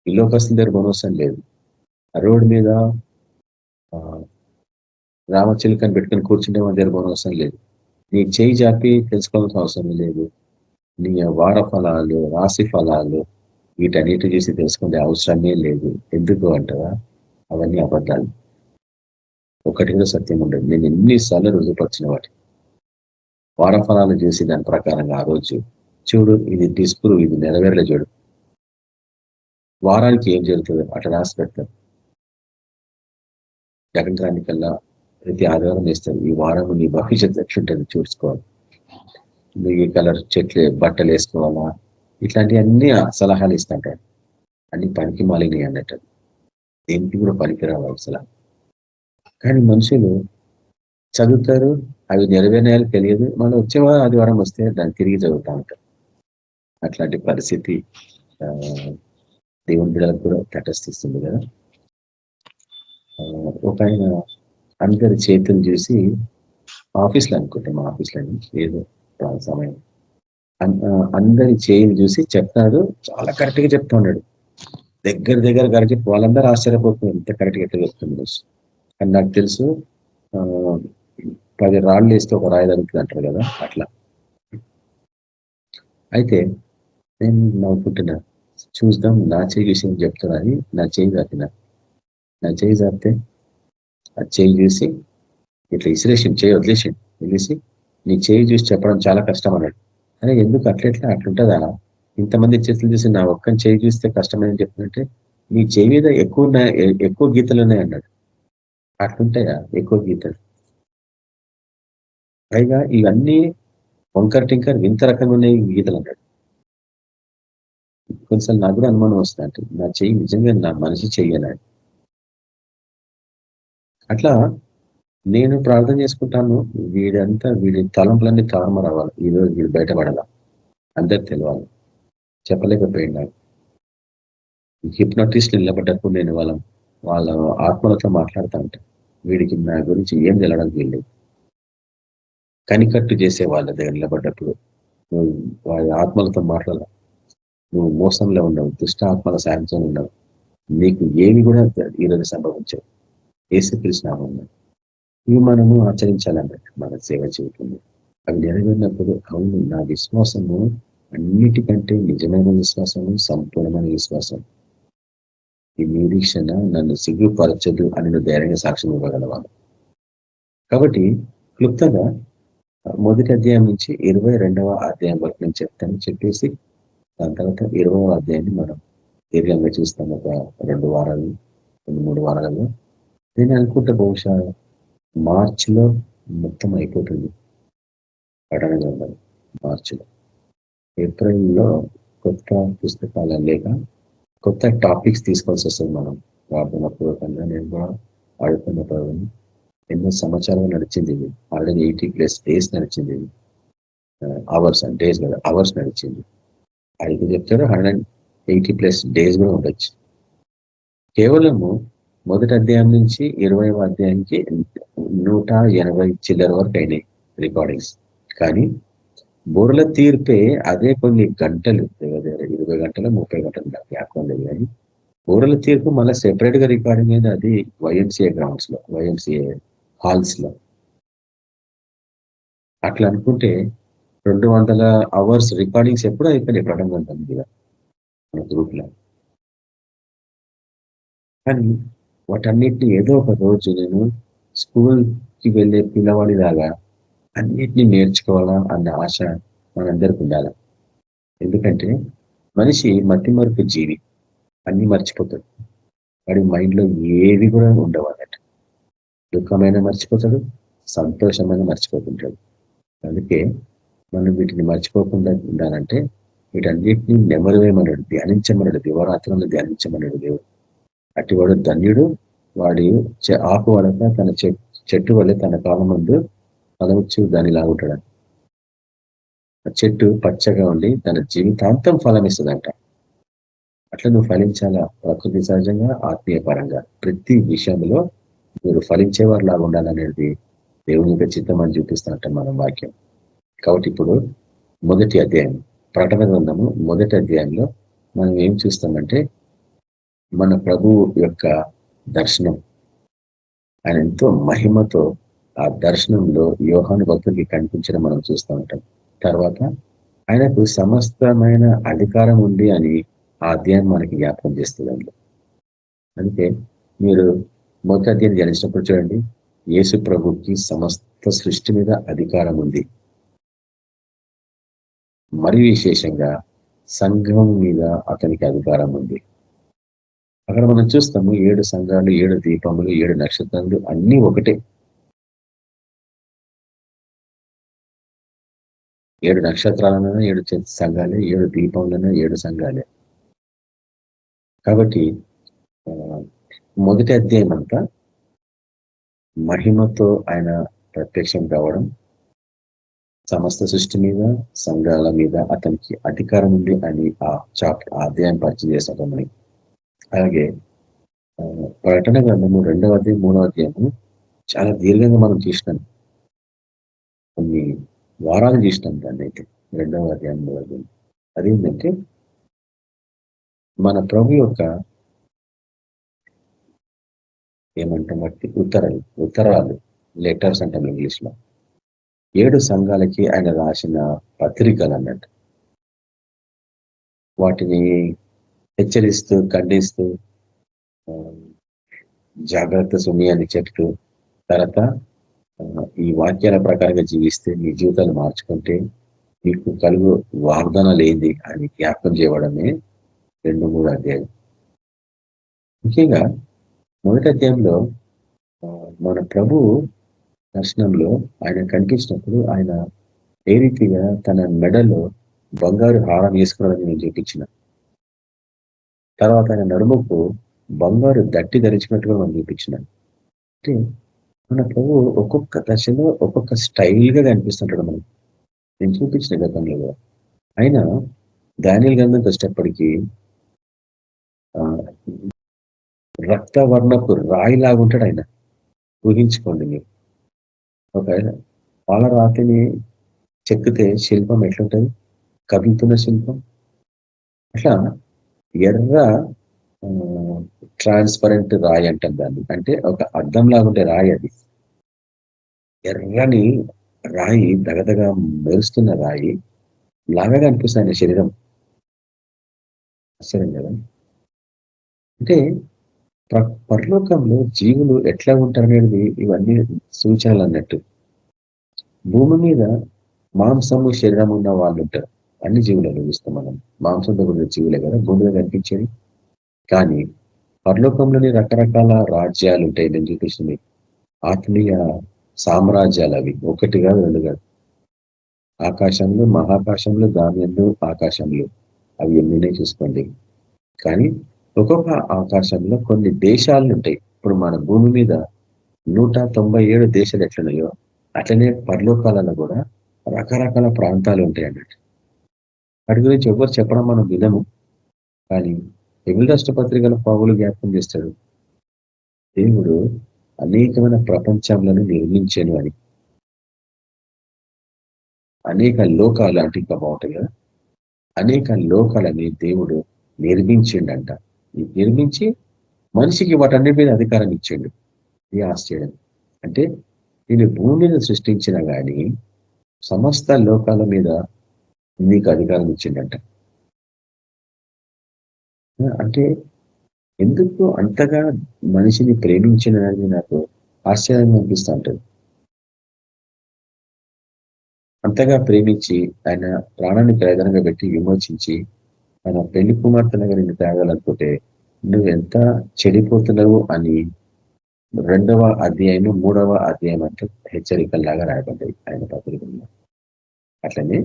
ఈ లోకస్తుల దగ్గర కొనవసరం లేదు. ఆ రోడ్డు మీద రామచిలుకని పెట్టుకుని కూర్చుంటే మన దగ్గర కొనవసరం లేదు. నీ చేయి జాపి తెలుసుకోవాల్సిన అవసరం లేదు. నీ వార ఫలాలు, రాశి ఫలాలు వీటన్నిటి చూసి తెలుసుకునే అవసరమే లేదు. ఎందుకు అంటారా? అవన్నీ అబద్ధాలు. ఒకటి కూడా సత్యం ఉండదు. నేను ఎన్నిసార్లు రుజుపరిచిన వాటి వార ఫలాలు చూసి దాని ప్రకారంగా ఆ రోజు చూడు, ఇది డిస్ప్రూవ్, ఇది నెరవేరలే చూడు, వారానికి ఏం జరుగుతుందో అట్లా రాసి పెడతారు. జగన్కల్లా ప్రతి ఆదివారం వేస్తారు, ఈ వారం నీ భవిష్యత్తు ఎట్లుంటుంది చూసుకోవాలి, నువ్వు ఈ కలర్ చెట్లు బట్టలు వేసుకోవాలా, ఇట్లాంటివన్నీ సలహాలు ఇస్తుంటారు. అన్ని పనికి మాలినవి అన్నట్టు, దేనికి కూడా పనికి రావు అసలు. కానీ మనుషులు చదువుతారు, అవి నెరవేరాయాలు తెలియదు. మనం వచ్చే ఆదివారం వస్తే దాన్ని తిరిగి చదువుతూ ఉంటారు. అట్లాంటి పరిస్థితి దేవుని బిడ్డలకు కూడా తటస్థిస్తుంది కదా. ఒక ఆయన అందరి చేతులు చూసి ఆఫీస్లో అనుకుంటే, మా ఆఫీస్లో ఏదో సమయం అందరి చేతులు చూసి చెప్తాడు, చాలా కరెక్ట్ గా చెప్తా ఉన్నాడు. దగ్గర కరెక్ట్. వాళ్ళందరూ ఆశ్చర్యపోతున్నారు, ఎంత కరెక్ట్గా ఎట్లా చెప్తుంది. కానీ నాకు తెలుసు 10 రాళ్ళు వేస్తే ఒక రాయి తగ్గుతుంది అంటారు కదా, అట్లా. అయితే నేను నవ్వుకుంటున్నా, చూద్దాం నా చేయి విషయం చెప్తున్నా. నా చేయి జాపితే ఆ చేయి చూసి ఇట్లా ఇసిరేసి చేయి వదిలేసి నీ చేయి చూసి చెప్పడం చాలా కష్టం అన్నాడు. అరే ఎందుకు అట్లుంటుందా? ఇంతమంది చేతులు చూసి నా ఒక్కని చేయి చూస్తే కష్టమని చెప్తుంటే, నీ చేయి మీద ఎక్కువ గీతలు ఉన్నాయి అన్నాడు. అట్లుంటాయా ఎక్కువ గీతలు? పైగా ఇవన్నీ వంకర్ టింకర్ వింత రకంగా ఉన్నాయి గీతలు అన్నాడు. కొన్నిసార్లు నాకు కూడా అనుమానం వస్తుంది, అంటే నా చెయ్యి నిజంగా నా మనిషి చెయ్యనాడు. అట్లా నేను ప్రార్థన చేసుకుంటాను, వీడి తలంపులన్నీ తారుమారవ్వాలి, ఈరోజు వీడు బయటపడాల, అందరికి తెలియాలి. చెప్పలేకపోయింది. హిప్నోటిస్ట్ నిలబడ్డప్పుడు నేను వాళ్ళ ఆత్మలతో మాట్లాడుతూ ఉంటాను. వీడికి నా గురించి ఏం తెలవడానికి వీళ్ళు కనికట్టు చేసే వాళ్ళ దగ్గర నిలబడ్డప్పుడు నువ్వు వాళ్ళ ఆత్మలతో మాట్లాడాల. నువ్వు మోసంలో ఉండవు, దుష్ట ఆత్మల సాయంతో ఉండవు, నీకు ఏవి కూడా ఈరోజు సంభవించవు. యేసుక్రీస్తు నామమున ఇవి మనము ఆచరించాలన్నట్టు మన సేవ జీవితంలో. అవి నెరవేరినప్పుడు అవును, నా విశ్వాసము అన్నిటికంటే నిజమైన విశ్వాసము సంపూర్ణమైన విశ్వాసం. ఈ నిరీక్షణ నన్ను సిగ్గుపరచదు అని నువ్వు ధైర్యంగా సాక్ష్యం ఇవ్వగలవాడు. కాబట్టి క్లుప్తంగా మొదటి అధ్యాయం నుంచి 22వ అధ్యాయం వరకు నేను చెప్తాను చెప్పేసి దాని తర్వాత 20వ అధ్యాయాన్ని మనం దీర్ఘంగా చూస్తాం. ఒక 2 వారాలు 3 వారాలలో నేను అనుకుంటే బహుశా మార్చిలో మొత్తం అయిపోతుంది పఠన గ్రంథం. మార్చిలో, ఏప్రిల్లో కొత్త పుస్తకాలు లేక కొత్త టాపిక్స్ తీసుకోవాల్సి వస్తుంది. మనం ప్రార్థన పూర్వకంగా నేను కూడా ఆడుకున్న ప్రభుని ఎన్నో సంవత్సరాలు నడిచింది. ఇది ఆల్రెడీ 80+ డేస్ నడిచింది. ఇది అవర్స్ అండ్ డేస్ కదా, అవర్స్ నడిచింది. అయితే చెప్తారు 180+ డేస్ కూడా ఉండొచ్చు. కేవలము మొదటి అధ్యాయం నుంచి 20వ అధ్యాయానికి 180 చిల్లర వరకు అయినాయి రికార్డింగ్స్. కానీ బూరల తీర్పే అదే కొన్ని గంటలు, 20 గంటలు 30 గంటలు జ్ఞాపకం లేదు. కానీ బూరల తీర్పు మళ్ళీ సెపరేట్ గా రికార్డింగ్ అయింది. అది వైఎంసీఏ గ్రౌండ్స్ లో, వైఎంసీఏ హాల్స్ లో. అట్లా అనుకుంటే 200 అవర్స్ రికార్డింగ్స్ ఎప్పుడు అయిపోయినాయి ప్రకటన మీద మన గ్రూప్ లో. కానీ వాటన్నిటిని ఏదో ఒక రోజు నేను స్కూల్కి వెళ్ళే పిల్లవాడిలాగా అన్నిటినీ నేర్చుకోవాలా అన్న ఆశ మనందరికి ఉండాలి. ఎందుకంటే మనిషి మతి మరుపు జీవి, అన్ని మర్చిపోతాడు. వాడి మైండ్లో ఏవి కూడా ఉండవు అన్నట్టు. దుఃఖమైన మర్చిపోతాడు, సంతోషమైన మర్చిపోతుంటాడు. అందుకే మనం వీటిని మర్చిపోకుండా ఉండాలంటే వీటన్నిటిని నెమరువేమన్నాడు, ధ్యానించమన్నాడు, దివారాత్రంలో ధ్యానించమన్నాడు దేవుడు. అటివాడు ధన్యుడు, వాడి ఆకు వడక తన చెట్టు వల్ల తన కాలం ముందు ఫలమిచ్చు దానిలా ఉంటాడు. ఆ చెట్టు పచ్చగా ఉండి తన జీవితాంతం ఫలం ఇస్తుందంట. అట్లా నువ్వు ఫలించాలా, ప్రకృతి సహజంగా ఆత్మీయ పరంగా ప్రతి విషయంలో మీరు ఫలించేవారు లాగా ఉండాలనేది దేవుని యొక్క చిత్తం అని చూపిస్తున్నట్ట మన వాక్యం. కాబట్టి ఇప్పుడు మొదటి అధ్యాయం ప్రకటన గ్రంథము మొదటి అధ్యాయంలో మనం ఏం చూస్తామంటే మన ప్రభువు యొక్క దర్శనం. ఆయన ఎంతో మహిమతో ఆ దర్శనంలో యోహాను భక్తుడికి కనిపించడం మనం చూస్తూ ఉంటాం. తర్వాత ఆయనకు సమస్తమైన అధికారం ఉంది అని ఆ అధ్యాయం మనకి జ్ఞాపకం చేస్తుంది. అందుకే మీరు మొదటి అధ్యాయం ధ్యానించినప్పుడు చూడండి, యేసు ప్రభుకి సమస్త సృష్టి మీద అధికారం ఉంది. మరి విశేషంగా సంఘం మీద అతనికి అధికారం ఉంది. అక్కడ మనం చూస్తాము 7 సంఘాలు, 7 దీపములు, 7 నక్షత్రాలు అన్నీ ఒకటే. 7 నక్షత్రాలైనా 7 సంఘాలే, 7 దీపములైనా 7 సంఘాలే. కాబట్టి మొదటి అధ్యాయం అంతా మహిమతో ఆయన ప్రత్యక్షం కావడం, సమస్త సృష్టి మీద సంఘాల మీద అతనికి అధికారం ఉంది అని ఆ అధ్యాయం పరిచయం చేస్తాం మనకి. అలాగే ప్రకటన గ్రంథము 2వ అధ్యాయం 3వ అధ్యాయము చాలా దీర్ఘంగా మనం చూసినాం, కొన్ని వారాలు చూసినాం దాన్ని. అయితే 2వ అధ్యాయం 3వ అధ్యాయం అదేంటంటే మన ప్రభు యొక్క ఏమంటాం బట్టి ఉత్తరాలు లెటర్స్ అంటాం ఇంగ్లీష్ లో. 7 సంఘాలకి ఆయన రాసిన పత్రికలు అన్నట్టు. వాటిని హెచ్చరిస్తూ, ఖండిస్తూ, జాగ్రత్త సుమయాన్ని చెప్తూ, తర్వాత ఈ వాక్యాల ప్రకారంగా జీవిస్తే మీ జీవితాలు మార్చుకుంటే మీకు కలుగు వాగ్దానాలు ఏంది అని జ్ఞాపకం చేయడమే 2-3 అధ్యాయం. ముఖ్యంగా మొదటి అధ్యాయంలో మన ప్రభు దర్శనంలో ఆయన కనిపించినప్పుడు ఆయన ఏ రీతిగా తన మెడలో బంగారు హారం వేసుకున్నాడని నేను చూపించిన. తర్వాత ఆయన నడుముకు బంగారు దట్టి ధరించినట్టుగా మనం చూపించిన. అంటే మన ప్రభు ఒక్కొక్క దశలో ఒక్కొక్క స్టైల్గా కనిపిస్తుంటాడు మనం. నేను చూపించిన గతంలో ఆయన దానియేలు గ్రంథంకి వచ్చేటప్పటికీ రక్తవర్ణపు రాయిలాగా ఉంటాడు ఆయన. ఊహించుకోండి మీరు, ఒక పాలరాతిని చెక్కితే శిల్పం ఎట్లుంటుంది, కదులుతున్న శిల్పం. అట్లా ఎర్ర ట్రాన్స్పరెంట్ రాయి అంటాం దాన్ని. అంటే ఒక అద్దం లాగుంటే రాయి, అది ఎర్రని రాయి, దగదగా మెరుస్తున్న రాయి లాగా అనిపిస్తుంది ఆయన శరీరం. ఆశ్చర్యం కదా. అంటే పరలోకంలో జీవులు ఎట్లా ఉంటారనేది ఇవన్నీ సూచనలు అన్నట్టు. భూమి మీద మాంసము శరీరం ఉన్న వాళ్ళు ఉంటారు. అన్ని జీవులను చూస్తాం మనం. మాంసంతో కూడిన జీవులే కదా భూమి మీద కనిపించేది. కానీ పరలోకంలోని రకరకాల రాజ్యాలు ఉంటాయి. నేను చూపిస్తుంది ఆత్మీయ సామ్రాజ్యాలు. అవి ఒకటి కాదు, రెండు కాదు. ఆకాశంలో, మహాకాశంలో, దానియందు ఆకాశంలో, అవి ఎన్నినే చూసుకోండి. కానీ ఒక్కొక్క ఆకాశంలో కొన్ని దేశాలు ఉంటాయి. ఇప్పుడు మన భూమి మీద 197 దేశాలు ఎట్లున్నాయో అట్లనే పరలోకాలలో కూడా రకరకాల ప్రాంతాలు ఉంటాయి అన్నట్టు. వాటి గురించి ఎవరు చెప్పడం మనం వినము. కానీ ఎగులు రాష్ట్ర పత్రికల పౌలు జ్ఞాపకం చేస్తాడు, దేవుడు అనేకమైన ప్రపంచంలను నిర్మించాను అని. అనేక లోకాలు అంటే ఇంకా బాగుంటాయి కదా. అనేక లోకాలని దేవుడు నిర్మించిండంట. నిర్మించి మనిషికి వాటన్నిటి మీద అధికారం ఇచ్చిండు. ఇది ఆశ్చర్యం. అంటే నేను భూమిని సృష్టించిన గాని సమస్త లోకాల మీద నీకు అధికారం ఇచ్చిండంట. అంటే ఎందుకు అంతగా మనిషిని ప్రేమించినది నాకు ఆశ్చర్యంగా అనిపిస్తూ ఉంటుంది. అంతగా ప్రేమించి ఆయన ప్రాణాన్ని ప్రయోజనంగా పెట్టి విమోచించి ఆయన పెళ్లి కుమార్తెలుగా నిన్ను తేగాలనుకుంటే నువ్వు ఎంత చెడిపోతున్నావు అని 2వ అధ్యాయం 3వ అధ్యాయం అంటే హెచ్చరికల్లాగా రాయబడ్డాయి ఆయన పత్రికల్లో. అట్లనే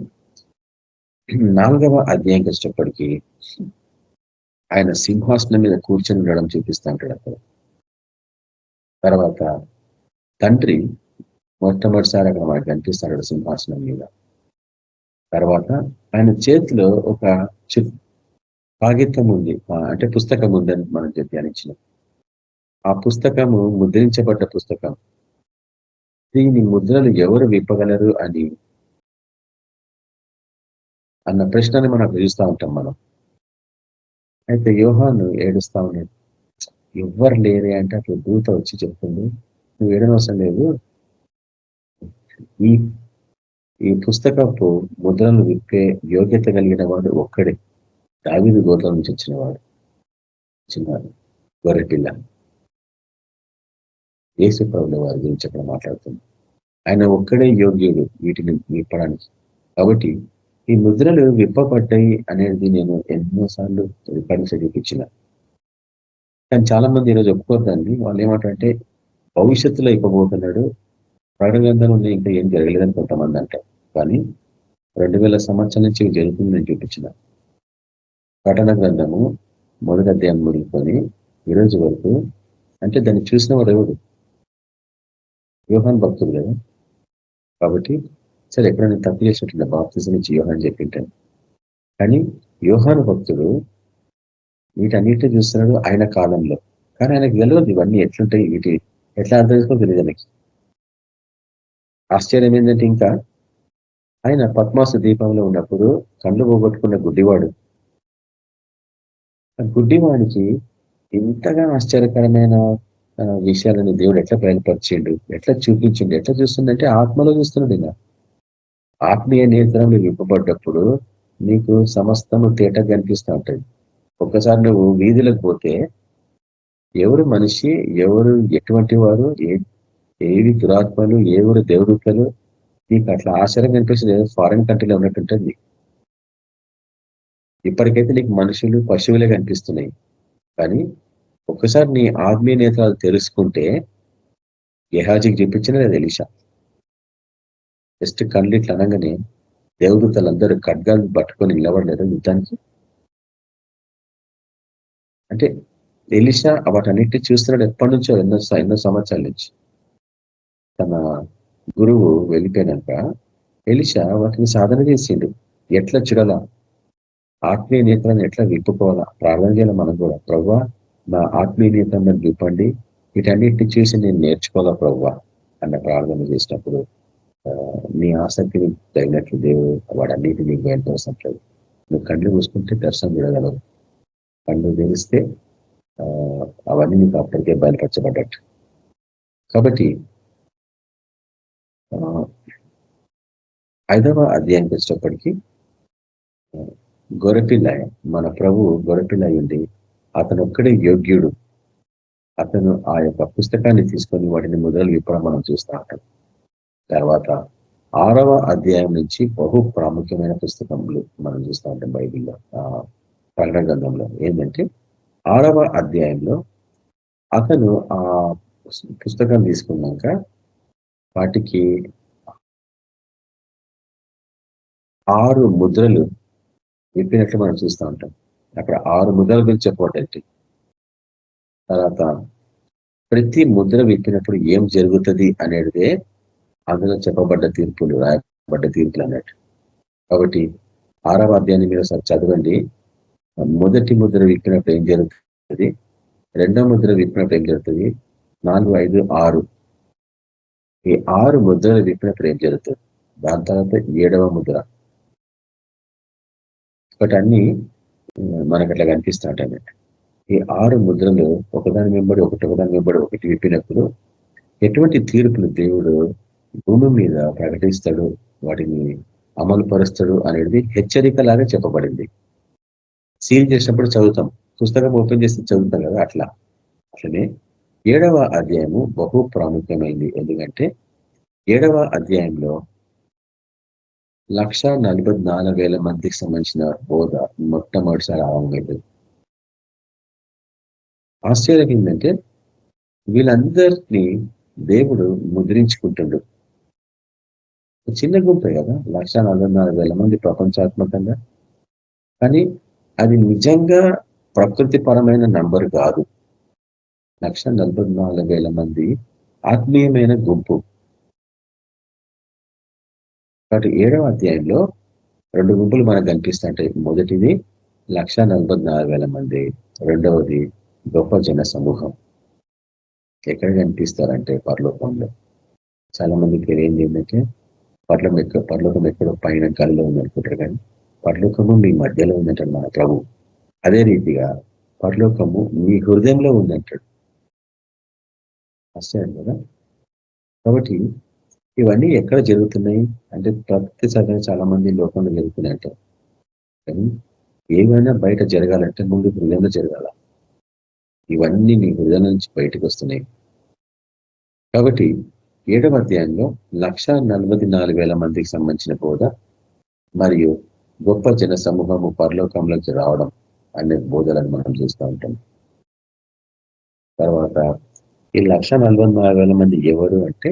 4వ అధ్యాయంకి వచ్చేటప్పటికీ ఆయన సింహాసనం మీద కూర్చొని ఉండడం చూపిస్తూ ఉంటాడు అక్కడ. తర్వాత తండ్రి మొట్టమొదటిసారి అక్కడ మనకు కనిపిస్తాడు సింహాసనం మీద. తర్వాత ఆయన చేతిలో ఒక కాగితం ఉంది, అంటే పుస్తకం ఉందని మనం ధ్యానించినాం. ఆ పుస్తకము ముద్రించబడ్డ పుస్తకం. దీని ముద్రలు ఎవరు విప్పగలరు అన్న ప్రశ్నని మనం పిలుస్తూ ఉంటాం మనం. అయితే యోహాను ఏడుస్తా ఉన్నాడు, ఎవ్వరు లేరే అంటే అట్లా దూత వచ్చి చెప్తుంది, నువ్వు ఏడనవసరం లేదు, ఈ పుస్తకపు ముద్రలు విప్పే యోగ్యత కలిగిన వాడు ఒక్కడే, దావీదు గోత్రం నుంచి వచ్చినవాడు, చిన్నవాడు, గొర్రెపిల్ల. యేసు ప్రభువుల వారి గురించి అక్కడ మాట్లాడుతుంది. ఆయన ఒక్కడే యోగ్యుడు వీటిని విప్పడానికి. కాబట్టి ఈ ముద్రలు విప్పబడ్డాయి అనేది నేను ఎన్నోసార్లు పరీక్ష చూపించిన. కానీ చాలా మంది ఈరోజు ఒప్పుకోద్దాన్ని. వాళ్ళు ఏమంటారంటే భవిష్యత్తులో ఇవ్వబోతున్నాడు, ప్రకటన గ్రంథంలో ఇంకా ఏం జరగలేదని కొంతమంది అంటారు. కానీ 2000 సంవత్సరాల నుంచి జరుగుతుందని చూపించిన. ప్రకటన గ్రంథము 1వ అధ్యాయం మొదలుకొని ఈరోజు వరకు అంటే దాన్ని చూసిన వాడు ఎవడు? యోహాను భక్తుడు కదా. కాబట్టి సరే ఎప్పుడైనా తప్పు చేసినట్టు బాప్తిజం ఇచ్చి యోహాను చెప్పింటాను. కానీ యోహాను భక్తుడు వీటన్నిటిని చూస్తున్నాడు ఆయన కాలంలో. కానీ ఆయనకు తెలియదు ఇవన్నీ ఎట్లుంటాయి, వీటి ఎట్లా అర్థం చేసుకో తెలియదు ఆయనకి. ఆశ్చర్యం ఏంటంటే ఇంకా ఆయన పద్మాసు దీపంలో ఉన్నప్పుడు కళ్ళు పోగొట్టుకున్న గుడ్డివాడు. ఆ గుడ్డివాడికి ఇంతగా ఆశ్చర్యకరమైన విషయాలని దేవుడు ఎట్లా బయలుపరిచిండు, ఎట్లా చూపించిండు, ఎట్లా చూస్తుందంటే ఆత్మలో చూస్తున్నాడు. ఇలా ఆత్మీయ నేత్రంలో విప్పబడ్డప్పుడు నీకు సమస్తము తేట కనిపిస్తూ ఉంటుంది. ఒక్కసారి నువ్వు వీధులకు పోతే ఎవరు మనిషి, ఎవరు ఎటువంటి వారు, ఏవి దురాత్మలు, ఎవరు దేవదూతలు, నీకు అట్లా ఆశ్చర్యం కనిపిస్తుంది. ఫారిన్ కంట్రీలో ఉన్నట్టుంటుంది. ఇప్పటికైతే నీకు మనుషులు పశువులే కనిపిస్తున్నాయి. కానీ ఒక్కసారి నీ ఆత్మీయ నేత్రాలు తెలుసుకుంటే గెహాజీకి చూపించిన లేదా ఎలీషా జస్ట్ కళ్ళు ఇట్లా అనగానే దేవదూతలందరూ ఖడ్గాలు పట్టుకొని నిలబడలేదు యుద్ధానికి. అంటే ఎలీషా వాటన్నిటిని చూస్తున్నాడు ఎప్పటి నుంచో, ఎన్నో సంవత్సరాల నుంచి. తన గురువు వెళ్ళిపోయినాక ఎలీషా వాటిని సాధన చేసిండు. ఎట్లా చూడాలా, ఆత్మీయ నేత్రాన్ని ఎట్లా విప్పుకోవాలా, ప్రార్థన చేయాలి. మనం కూడా ప్రభువా నా ఆత్మీయ నేత్రాన్ని విప్పండి, వీటన్నిటిని చూసి నేను నేర్చుకోవాలా ప్రభువా అన్న ప్రార్థన చేసినప్పుడు నీ ఆసక్తిని తగినట్లు దేవుడు వాడన్నిటిని నీకు బయలుపరచట్లేదు. నువ్వు కళ్ళు మూసుకుంటే దర్శనం చూడగలవు, కళ్ళు తెలిస్తే అవన్నీ నీకు అప్పటికే బయలుపరచబడ్డట్టు. కాబట్టి 5వ అధ్యాయానికి వచ్చేటప్పటికీ గొర్రెపిల్ల, మన ప్రభు గొర్రెపిల్ల అయ్యుండి అతను ఒక్కడే యోగ్యుడు. అతను ఆ యొక్క పుస్తకాన్ని తీసుకొని వాటిని ముద్రలు విప్పడం మనం చూస్తూ ఉంటాం. తర్వాత 6వ అధ్యాయం నుంచి బహు ప్రాముఖ్యమైన పుస్తకములు మనం చూస్తూ ఉంటాం బైబిల్లో, ప్రకటన గ్రంథంలో. ఏంటంటే 6వ అధ్యాయంలో అతను ఆ పుస్తకం తీసుకున్నాక వాటికి 6 ముద్రలు విప్పినట్లు మనం చూస్తూ ఉంటాం. అక్కడ 6 ముద్రల గురించి చెప్పబడ్డది. తర్వాత ప్రతి ముద్ర విప్పినప్పుడు ఏం జరుగుతుంది అనేదే అందులో చెప్పబడ్డ తీర్పులు, రాయబడ్డ తీర్పులు అన్నట్టు. కాబట్టి 6వ అధ్యాయాన్ని మీరు ఒకసారి చదవండి. మొదటి ముద్ర విప్పినప్పుడు ఏం జరుగుతుంది, 2వ ముద్ర విప్పినప్పుడు ఏం జరుగుతుంది, 4, 5, 6 ఈ 6 ముద్రలు విప్పినప్పుడు ఏం జరుగుతుంది, దాని తర్వాత 7వ ముద్ర. అన్నీ మనకు అట్లా కనిపిస్తూ ఉంటాయి అన్నట్టు. ఈ 6 ముద్రలు ఒకదాని వెంబడి ఒకటి విప్పినప్పుడు ఎటువంటి తీర్పులు దేవుడు భూమి మీద ప్రకటిస్తాడు, వాటిని అమలు పరుస్తాడు అనేది హెచ్చరికలాగా చెప్పబడింది. సీల్ చేసినప్పుడు చదువుతాం, పుస్తకం ఓపెన్ చేసి చదువుతాం కదా, అట్లనే 7వ అధ్యాయము బహు ప్రాముఖ్యమైంది. ఎందుకంటే 7వ అధ్యాయంలో 1,44,000 మందికి సంబంధించిన బోధ మొట్టమొదటిసారి ఆరంభమైంది. ఆశ్చర్యం ఏంటంటే వీళ్ళందరినీ దేవుడు ముద్రించుకుంటుండు. చిన్న గుంపే కదా, 1,44,000 మంది ప్రపంచాత్మకంగా. కానీ అది నిజంగా ప్రకృతి పరమైన నంబర్ కాదు. 1,44,000 మంది ఆత్మీయమైన గుంపు. కాబట్టి 7వ అధ్యాయంలో 2 గుంపులు మనకు కనిపిస్తుంటాయి. మొదటిది 1,44,000 మంది, రెండవది గొప్ప జన సమూహం. ఎక్కడ కనిపిస్తారంటే పరలోకంలో. చాలా మందికి తెలియంది ఏంటంటే పరలోకం ఎక్కడో పైన గాలిలో ఉందనుకుంటారు, కానీ పరలోకము మీ మధ్యలో ఉందంటాడు మన ప్రభు. అదే రీతిగా పరలోకము మీ హృదయంలో ఉందంటాడు. ఆశ్చర్యం కదా. కాబట్టి ఇవన్నీ ఎక్కడ జరుగుతున్నాయి అంటే ప్రతిసారి చాలా మంది లోకంలో జరుగుతున్నాయి అంటారు, కానీ ఏమైనా బయట జరగాలంటే ముందు హృదయంలో జరగాల. ఇవన్నీ నీ హృదయం నుంచి బయటకు వస్తున్నాయి. కాబట్టి 7వ అధ్యాయంలో 1,44,000 మందికి సంబంధించిన బోధ మరియు గొప్ప జన సమూహము పరలోకంలోకి రావడం అనే బోధలను మనం చూస్తూ ఉంటాం. తర్వాత ఈ 1,44,000 మంది ఎవరు అంటే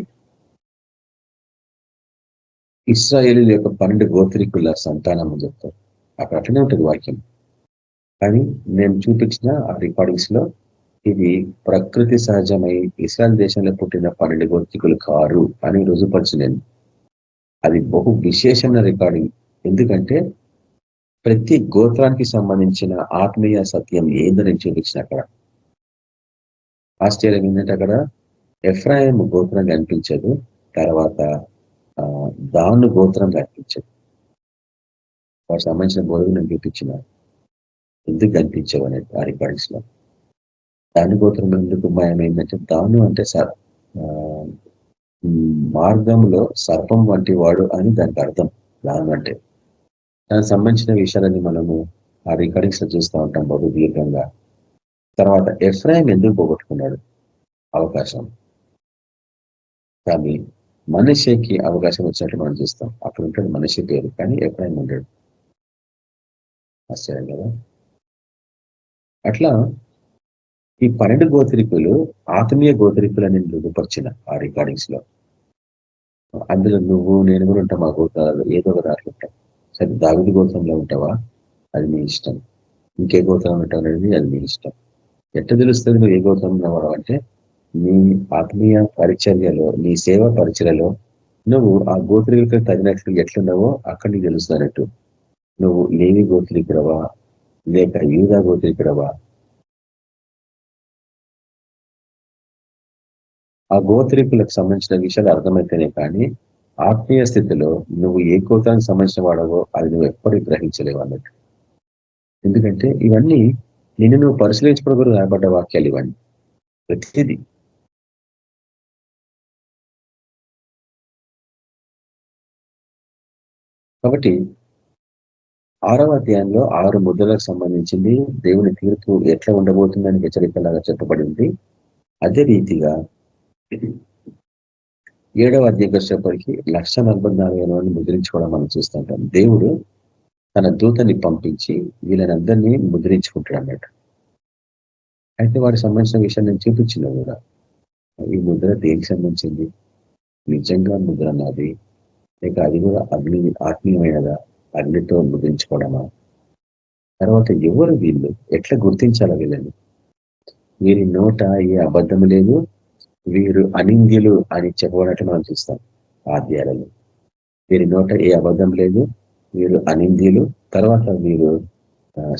ఇశ్రాయేలు యొక్క 12 గోత్రికుల సంతానం అని చెప్తారు. అక్కడ అట్లనే ఉంటుంది వాక్యం. కానీ నేను చూపించిన ఆ రికార్డింగ్స్ లో ఇది ప్రకృతి సహజమై ఇస్రాయల్ దేశంలో పుట్టిన 12 గోత్రికులు కారు అని రుజుపరచు నేను. అది బహు విశేషమైన రికార్డింగ్. ఎందుకంటే ప్రతి గోత్రానికి సంబంధించిన ఆత్మీయ సత్యం ఏందని చూపించిన అక్కడ. ఆశ్చర్యం ఏంటంటే అక్కడ ఎఫ్రాయిం గోత్రం కనిపించదు, తర్వాత దాను గోత్రం కనిపించదు. వాటికి సంబంధించిన బోధలు నేను చూపించిన ఎందుకు కనిపించవు అనేది ఆ రికార్డింగ్స్ లో. దాని గోత్రం ఎందుకు భయం ఏంటంటే దాను అంటే మార్గంలో సర్పం వంటి వాడు అని దానికి అర్థం. దాని అంటే దానికి సంబంధించిన విషయాలని మనము ఆ రికార్డింగ్స్ లో చూస్తూ ఉంటాం బహు దీర్ఘంగా. తర్వాత ఎఫ్రాయిం ఎందుకు పోగొట్టుకున్నాడు అవకాశం, కానీ మనిషికి అవకాశం వచ్చినట్లు మనం చూస్తాం. అక్కడ ఉంటాడు మనిషి పేరు, కానీ ఎఫ్రాయిం ఉంటాడు. ఆశ్చర్యం కదా. అట్లా ఈ 12 గోత్రికులు ఆత్మీయ గోత్రికులు అని రుజుపరిచిన ఆ రికార్డింగ్స్ లో. అందులో నువ్వు నేను కూడా ఉంటాం. ఆ గోత్రాలలో ఏదో ఒక దాంట్లో ఉంటాం. సరే, దావీదు గోత్రంలో ఉంటావా, అది నీ ఇష్టం. ఇంకే గోత్రం ఉంటావు అనేది అది నీ ఇష్టం. ఎట్లా తెలుస్తుంది నువ్వు ఏ గోత్రం ఉన్నావు అంటే, నీ ఆత్మీయ పరిచర్యలో, నీ సేవ పరిచర్యలో నువ్వు ఆ గోత్రికులకు తగినట్లు ఎట్లున్నావో అక్కడ నీకు తెలుస్తున్నట్టు. నువ్వు లేవి గోత్రికుడవా లేక యూదా గోత్రికుడవా. ఆ గోత్రికులకు సంబంధించిన విషయాలు అర్థమైతేనే కానీ ఆత్మీయ స్థితిలో నువ్వు ఏ గోత్రానికి సంబంధించిన వాడవో అది నువ్వు ఎప్పటికీ గ్రహించలేవు అన్నట్టు. ఎందుకంటే ఇవన్నీ నిన్ను నువ్వు పరిశీలించుకోవడం కూడా రాయబడ్డ వాక్యాలు ఇవన్నీ ప్రతిదీ. కాబట్టి 6వ అధ్యాయంలో 6 ముద్రలకు సంబంధించింది దేవుని తీర్పు ఎట్లా ఉండబోతుందని హెచ్చరికలాగా చెప్పబడి ఉంది. అదే రీతిగా 7వ అధ్యాయం వచ్చేప్పటికి 1,44,000 మంది ముద్రించుకోవడం మనం చూస్తుంటాం. దేవుడు తన దూతని పంపించి వీళ్ళనందరినీ ముద్రించుకుంటాడు అన్నట్టు. అయితే వారికి సంబంధించిన విషయం నేను చూపించిన కూడా ఈ ముద్ర దేనికి సంబంధించింది, నిజంగా ముద్ర నాది లేక అది కూడా ఆత్మీయమైనదా, అగ్నితో ముద్రించుకోవడమా, తర్వాత ఎవరు వీళ్ళు, ఎట్లా గుర్తించాలా వీళ్ళని, వీరి నోట ఏ అబద్ధం లేదు, వీరు అనింద్యులు అని చెప్పబడినట్టు మనం చూస్తాం ఆ అధ్యాయాలలో. వీరి నోట ఏ అబద్ధం లేదు, వీరు అనింద్యులు, తర్వాత వీరు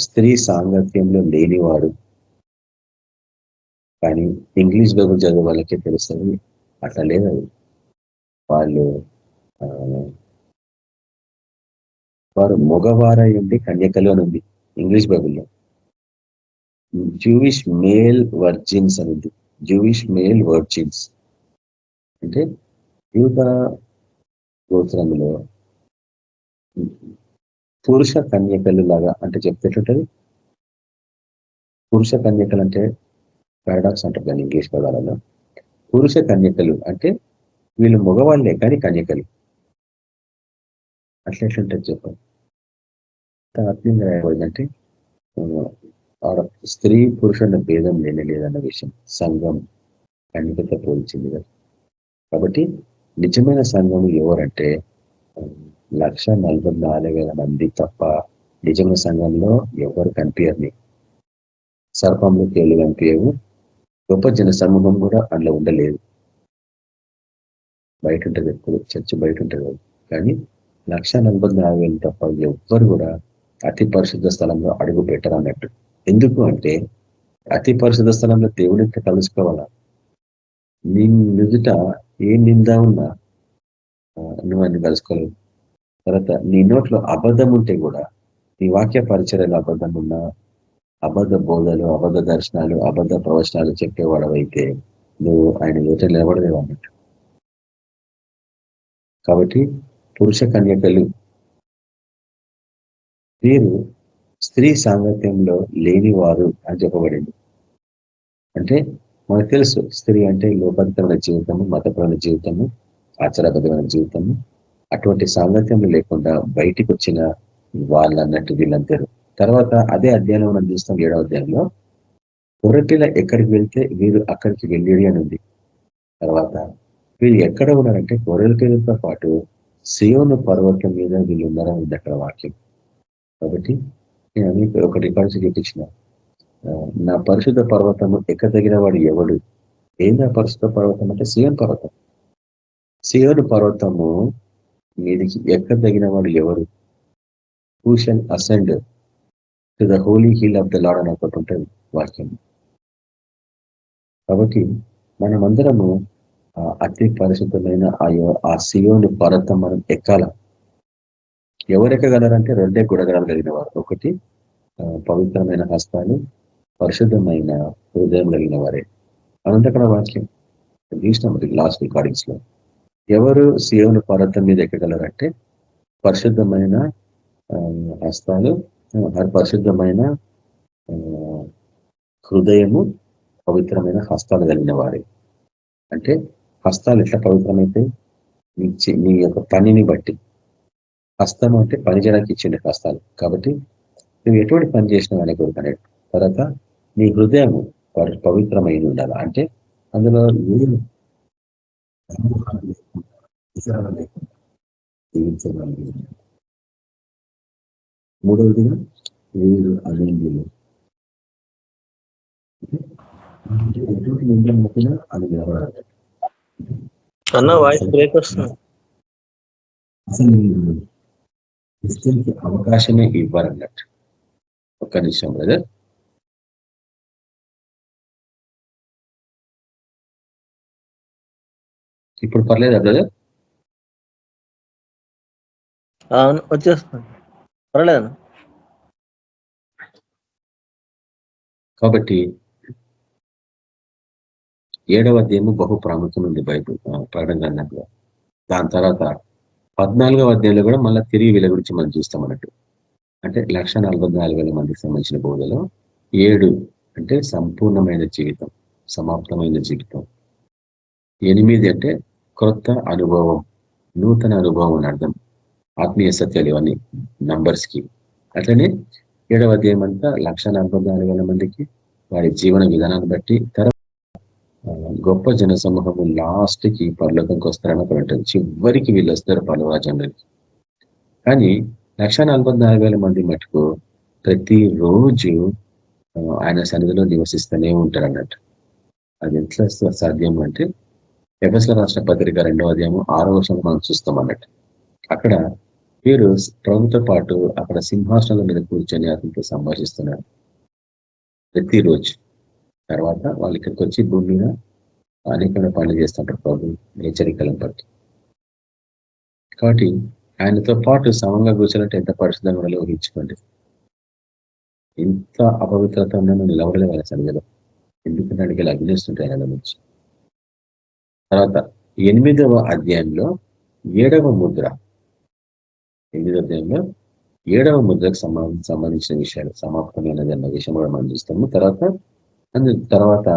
స్త్రీ సాంగత్యంలో లేనివాడు. కానీ ఇంగ్లీష్ బైబుల్ చదివే వాళ్ళకే తెలుస్తుంది అట్లా లేదు. అది వాళ్ళు వారు మగవారై ఉండి కన్యకలు అని ఉంది ఇంగ్లీష్ బైబుల్లో. జూయిష్ మేల్ వర్జిన్స్ అని ఉంది. జూయిష్ మేల్ వర్జిన్స్ అంటే యూదా గోత్రంలో పురుష కన్యకలు లాగా అంటే చెప్తేటది. పురుష కన్యకలు అంటే పారాడాక్స్ అంటారు దాన్ని ఇంగ్లీష్ పదాలలో. పురుష కన్యకలు అంటే వీళ్ళు మగవాళ్ళే కానీ కన్యకలు. అట్లా ఎట్లుంటుంది చెప్పండి. ఆత్మీయంగా రాయబడిందంటే ఆడ స్త్రీ పురుషుల భేదం లేదన్న విషయం సంఘం కన్యకతో పోల్చింది కదా. కాబట్టి నిజమైన సంఘం ఎవరంటే 1,44,000 మంది తప్ప నిజమైన సంఘంలో ఎవరు కనిపించరు. సర్పంలో తేలు కనిపించవు. గొప్ప జన సమూహం కూడా అందులో ఉండలేదు. బయట ఉంటుంది, ఎప్పుడు చర్చ్ బయట ఉంటుంది. కానీ 1,44,000 తప్ప ఎవ్వరు కూడా అతి పరిశుద్ధ స్థలంలో అడుగు పెట్టరు అన్నట్టు. ఎందుకు అంటే అతి పరిశుద్ధ స్థలంలో దేవుడితో కలుసుకోవాలా. నీ నుదుట ఏ నింద ఉన్నా నువ్వు అన్ని కలుసుకోలేవు. తర్వాత నీ నోట్లో అబద్ధం ఉంటే కూడా, నీ వాక్య పరిచర్యలు అబద్ధం ఉన్నా, అబద్ధ బోధలు, అబద్ధ దర్శనాలు, అబద్ధ ప్రవచనాలు చెప్పేవాడవైతే నువ్వు ఆయన ఎదుట నిలబడలేవు అన్నట్టు. కాబట్టి పురుష కన్యకలు వీరు స్త్రీ సాంగత్యంలో లేనివారు అని చెప్పబడింది. అంటే మనకు తెలుసు స్త్రీ అంటే లోకపరమైన జీవితము, మతపరమైన జీవితము, ఆచారబద్ధమైన జీవితము. అటువంటి సాంగత్యంలో లేకుండా బయటికి వచ్చిన వాళ్ళన్నట్టు వీళ్ళందరూ. తర్వాత అదే అధ్యాయంలో మనం చూస్తాం 7వ అధ్యాయంలో గొర్రెపిల్ల ఎక్కడికి వెళ్తే వీరు అక్కడికి వెళ్ళేది అని ఉంది. తర్వాత వీళ్ళు ఎక్కడ ఉన్నారంటే గొర్రెల పిల్లలతో పాటు సియోను పర్వతం మీద వీళ్ళు ఉన్నారని ఉంది అక్కడ వాక్యం. కాబట్టి నేను అనేక ఒక రికార్డ్స్ చూపించిన, నా పరిశుద్ధ పర్వతము ఎక్కదగిన వాడు ఎవడు. ఏందా పరిశుద్ధ పర్వతం అంటే సియోను పర్వతం. సియోను పర్వతము మీదికి ఎక్కదగిన వాడు ఎవరు. Who shall ascend to the holy hill of the lord అని ఒకటి ఉంటుంది వాక్యం. కాబట్టి మనమందరము అతి పరిశుద్ధమైన ఆ సియోను పర్వతం మనం ఎక్కాల. ఎవరెక్కగలరంటే 2 గుణగణాలు కలిగిన వారు. ఒకటి పవిత్రమైన హస్తాలు, పరిశుద్ధమైన హృదయం కలిగిన వారే అనంత అక్కడ వాక్యం చూసినాం లాస్ట్ రికార్డింగ్స్ లో. ఎవరు సియోను పర్వతం మీద ఎక్కగలరంటే పరిశుద్ధమైన హస్తాలు, పరిశుద్ధమైన హృదయము, పవిత్రమైన హస్తాలు కలిగిన వారే. అంటే హస్తాలు ఎట్లా పవిత్రమైతే నీ యొక్క పనిని బట్టి. హస్తం అంటే పని చేయడానికి ఇచ్చిండే హస్తాలు. కాబట్టి నువ్వు ఎటువంటి పని చేసినావు అనే కొడుకు అన్నట్టు. తర్వాత నీ హృదయం పవిత్రమైన ఉండాలి. అంటే అందులో ఏం జీవించగలిగి. మూడవదిగా వీరు అనింద్యులు. ఎటువంటి నిందలు మొక్కినా అది నిలబడాలి. అన్న వాయిస్ బ్రేక్ వస్తుంది. అసలు మీరు క్రిస్టియన్కి అవకాశమే ఇవ్వాలన్నట్టు. ఒక్క నిమిషం బ్రదర్. ఇప్పుడు పర్లేదా బ్రదర్? వచ్చేస్తుంది, పర్లేదన్న. కాబట్టి 7వ అధ్యాయము బహు ప్రాముఖ్యం ఉంది బైబుల్ ప్రకటన గ్రంథంలో. దాని తర్వాత 14వ అధ్యాయంలో కూడా మళ్ళీ తిరిగి వీళ్ళ గురించి మనం చూస్తాం అన్నట్టు. అంటే 1,44,000 మందికి సంబంధించిన బోధలో 7 అంటే సంపూర్ణమైన జీవితం, సమాప్తమైన జీవితం. 8 అంటే క్రొత్త అనుభవం, నూతన అనుభవం అని అర్థం. ఆత్మీయ సత్యాలు ఇవన్నీ నంబర్స్ కి. అట్లనే 7వ అధ్యాయం అంతా 1,44,000 మందికి వారి జీవన విధానాన్ని బట్టి గొప్ప జన సమూహము లాస్ట్ కి పరలోకంకి వస్తారని అక్కడ ఉంటుంది. చివరికి వీళ్ళు వస్తారు పరలోరాజ్యంలోకి. కానీ 1,44,000 మంది మటుకు ప్రతిరోజు ఆయన సన్నిధిలో నివసిస్తూనే ఉంటారు అన్నట్టు. అది ఎట్లా సాధ్యం అంటే ఎఫెసీయుల రాసిన పత్రిక 2వ అధ్యాయం 6వ వచనం మనం చూస్తాం అన్నట్టు. అక్కడ వీరు ప్రభుతో పాటు అక్కడ సింహాసనాల మీద కూర్చొని అతనితో సంభాషిస్తున్నారు ప్రతిరోజు. తర్వాత వాళ్ళు ఇక్కడికి వచ్చి భూమి మీద అనేకమైన పనులు చేస్తుంటారు ప్రభు హెచ్చరికలను బట్టి. కాబట్టి ఆయనతో పాటు సమంగా కూర్చోనంటే ఎంత పరిశుద్ధంగా ఉండాలో ఊహించుకోండి. ఇంత అపవిత్రత ఉన్న నిలవడలే వాళ్ళ సన్నిధిలో. ఎందుకంటే దానికి అగ్నిస్తుంటాయి ఆయన నుంచి. తర్వాత 8వ అధ్యాయంలో 7వ ముద్ర, 8వ అధ్యాయంలో 7వ ముద్రకు సంబంధించిన విషయాలు సమాప్తమైనది అన్న విషయం కూడా మనం చూస్తాము. తర్వాత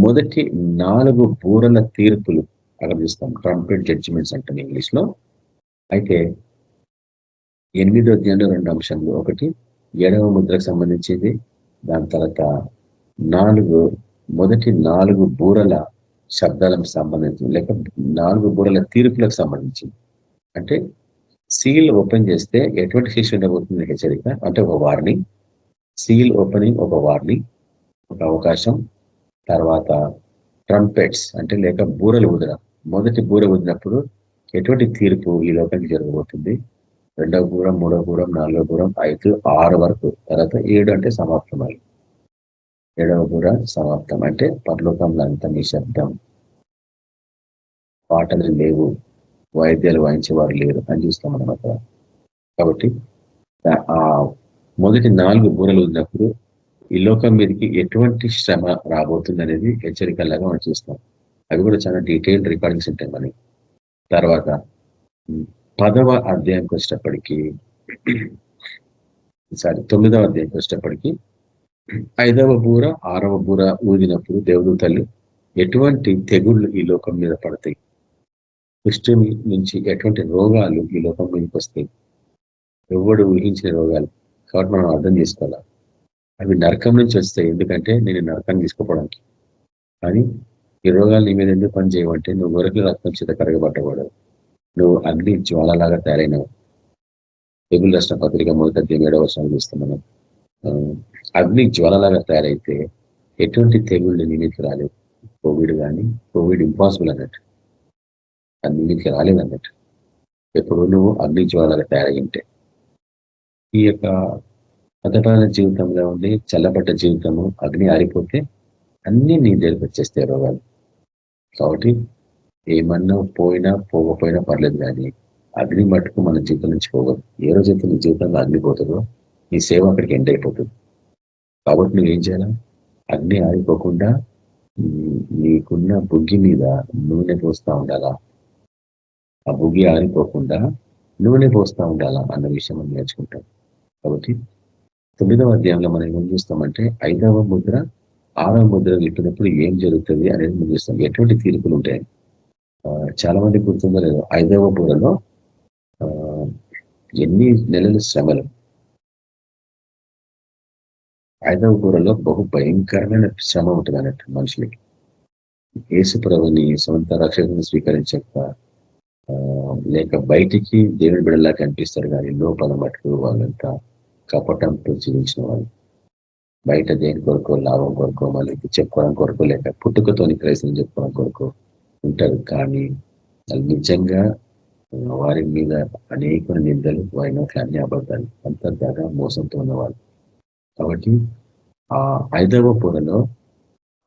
మొదటి 4 బూరల తీర్పులు అక్కడ చూస్తాం. ట్రంపెట్ జడ్జిమెంట్స్ అంటాం ఇంగ్లీష్ లో. అయితే 8వ అధ్యాయంలో 2 అంశాలు, ఒకటి 7వ ముద్రకు సంబంధించింది, దాని తర్వాత మొదటి 4 బూరల శబ్దాలకు సంబంధించింది, లేక 4 బూరల తీర్పులకు సంబంధించింది. అంటే సీల్ ఓపెన్ చేస్తే ఎటువంటి శిక్ష ఉండబోతుంది హెచ్చరిక, అంటే ఒక వార్నింగ్. సీల్ ఓపెనింగ్ ఒక వార్నింగ్, ఒక అవకాశం. తర్వాత ట్రంపెట్స్ అంటే లేక బూరలు ఊదడం. మొదటి బూర ఊదినప్పుడు ఎటువంటి తీర్పు ఈ లోకానికి జరగబోతుంది. 2వ బూరం, 3వ బూరం, 4వ బూరం, 5, 6 వరకు. తర్వాత 7 అంటే సమాప్తమై 7వ బూర సమాప్తం అంటే పరలోకంలో అంతా నిశ్శబ్దం, పాటలు లేవు, వాయిద్యాలు వాయించేవారు లేరు అని చూస్తాం మనం అక్కడ. కాబట్టి ఆ మొదటి 4 బూరలు ఊదినప్పుడు ఈ లోకం మీదకి ఎటువంటి శ్రమ రాబోతుంది అనేది హెచ్చరికలాగా మనం చూస్తాం. అవి కూడా చాలా డీటెయిల్డ్ రికార్డింగ్స్ ఉంటాయి మనకి. తర్వాత 10వ అధ్యాయంకి వచ్చేటప్పటికి 9వ అధ్యాయంకి వచ్చేటప్పటికి 5వ బూర 6వ బూర ఊదినప్పుడు దేవదూతలు ఎటువంటి తెగుళ్ళు ఈ లోకం మీద పడతాయి, కుష్ఠం నుంచి ఎటువంటి రోగాలు ఈ లోకం మీదకి వస్తాయి, ఎవడు ఊహించిన రోగాలు. కాబట్టి మనం అర్థం చేసుకోవాలి అవి నరకం నుంచి వస్తాయి. ఎందుకంటే నేను నరకాన్ని తీసుకోవడానికి. కానీ ఈ రోగాలు నీ మీద ఎందుకు పని చేయమంటే నువ్వు గొర్రెల రక్తం చేత కరగబడ్డవాడు, నువ్వు అగ్ని జ్వాలలాగా తయారైనవు. బైబిల్ రాసిన పత్రిక 1వ అధ్యాయం 7వ వచనం చూస్తాం మనం. అగ్ని జ్వాలలాగా తయారైతే ఎటువంటి తెగుళ్ళు నీ మీదకి రాలేదు. కోవిడ్ ఇంపాసిబుల్ అన్నట్టు, అది నీ మీదకి రాలేదు అన్నట్టు. ఎప్పుడు నువ్వు అగ్ని జ్వాలలాగా తయారై ఉంటే. ఈ యొక్క పతపాల జీవితంలో ఉండి చల్లబడ్డ జీవితము అగ్ని ఆరిపోతే అన్ని నీ దగ్గరికి వచ్చేస్తాయి రోగాలు. కాబట్టి ఏమన్నా పోయినా పోకపోయినా పర్లేదు, కానీ అగ్ని మట్టుకు మన జీవితం నుంచి పోగదు. ఏ రోజైతే నీ జీవితంలో అగ్ని పోతుందో నీ సేవ అక్కడికి ఎండ్ అయిపోతుంది. కాబట్టి నువ్వేం చేయాలా, అగ్ని ఆరిపోకుండా నీకున్న బుగ్గి మీద నూనె పోస్తూ ఉండాలా, ఆ బుగ్గి ఆరిపోకుండా నూనె పోస్తూ ఉండాలా అన్న విషయం మనం నేర్చుకుంటాం. కాబట్టి 9వ అధ్యాయంలో మనం ఏం చూస్తామంటే 5వ ముద్ర 6వ ముద్ర విప్పినప్పుడు ఏం జరుగుతుంది అనేది మనం చూస్తాం. ఎటువంటి తీర్పులు ఉంటాయి. చాలా మంది గుర్తుందో లేదు, 5వ బూరలో ఎన్ని నెలలు శ్రమలు. 5వ బూరలో బహు భయంకరమైన శ్రమ ఉంటుంది అన్నట్టు మనుషులకి. యేసు ప్రభుని సొంత రక్షకుని స్వీకరించక లేక బయటికి దేవుని బిడ్డలా కనిపిస్తారు, కానీ లోపల మటుకు వాళ్ళంతా కపటంతో జీవించిన వాళ్ళు. బయట దేని కొరకు, లాభం కొరకు, మళ్ళీ చెప్పుకోవడం కొరకు, లేక పుట్టుకతోని క్రైస్తవం చెప్పుకోవడం కొరకు ఉంటారు. కానీ వాళ్ళు నిజంగా వారి మీద అనేక నిందలు, వారి నోట్ల అన్ని అబద్ధాలు, అంతర్దాగా మోసంతో ఉన్నవాళ్ళు. కాబట్టి ఆ 5వ బూరలో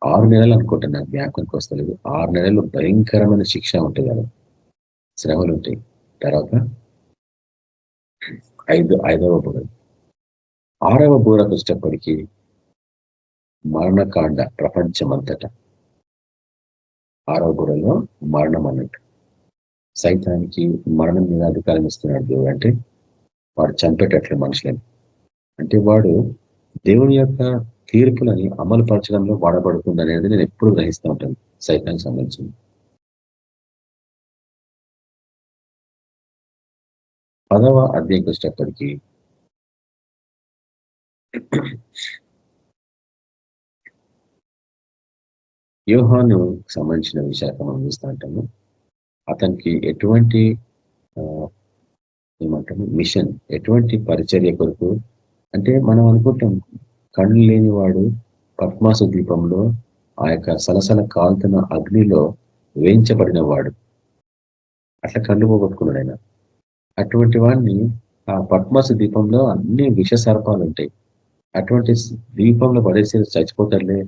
6 నెలలు అనుకుంటున్నా, నాకు జ్ఞాపకానికి వస్తలేదు, 6 నెలలు భయంకరమైన శిక్ష ఉంటుంది కదా, శ్రమలు ఉంటాయి. తర్వాత 5వ బూర 6వ బూరకు వచ్చేటప్పటికి మరణకాండ ప్రపంచమంతటా. 6వ బూరలో మరణం అన్నట్టు. సైతానికి మరణం మీద అధికారం ఇస్తున్నాడు దేవుడు. అంటే వాడు చంపేటట్లు మనుషులని. అంటే వాడు దేవుని యొక్క తీర్పులని అమలు పరచడంలో వాడబడుతుంది అనేది నేను ఎప్పుడు గ్రహిస్తూ ఉంటాను సైతానికి సంబంధించింది. 10వ అధ్యాయంకి వచ్చేటప్పటికి యోహాను సంబంధించిన విషయాన్ని మనం చూస్తూ ఉంటాము. అతనికి ఎటువంటి ఏమంటాము మిషన్, ఎటువంటి పరిచర్య కొరకు అంటే మనం అనుకుంటాం కళ్ళు లేని వాడు పద్మాసు ద్వీపంలో ఆ యొక్క సలసల కాల్తున్న అగ్నిలో వేయించబడిన వాడు, అట్లా కళ్ళు పోగొట్టుకున్నాడు ఆయన. అటువంటి వాడిని ఆ పద్మాసు ద్వీపంలో అన్ని విష సర్పాలు ఉంటాయి. అటువంటి ద్వీపంలో పడేసి చచ్చిపోతాడులే,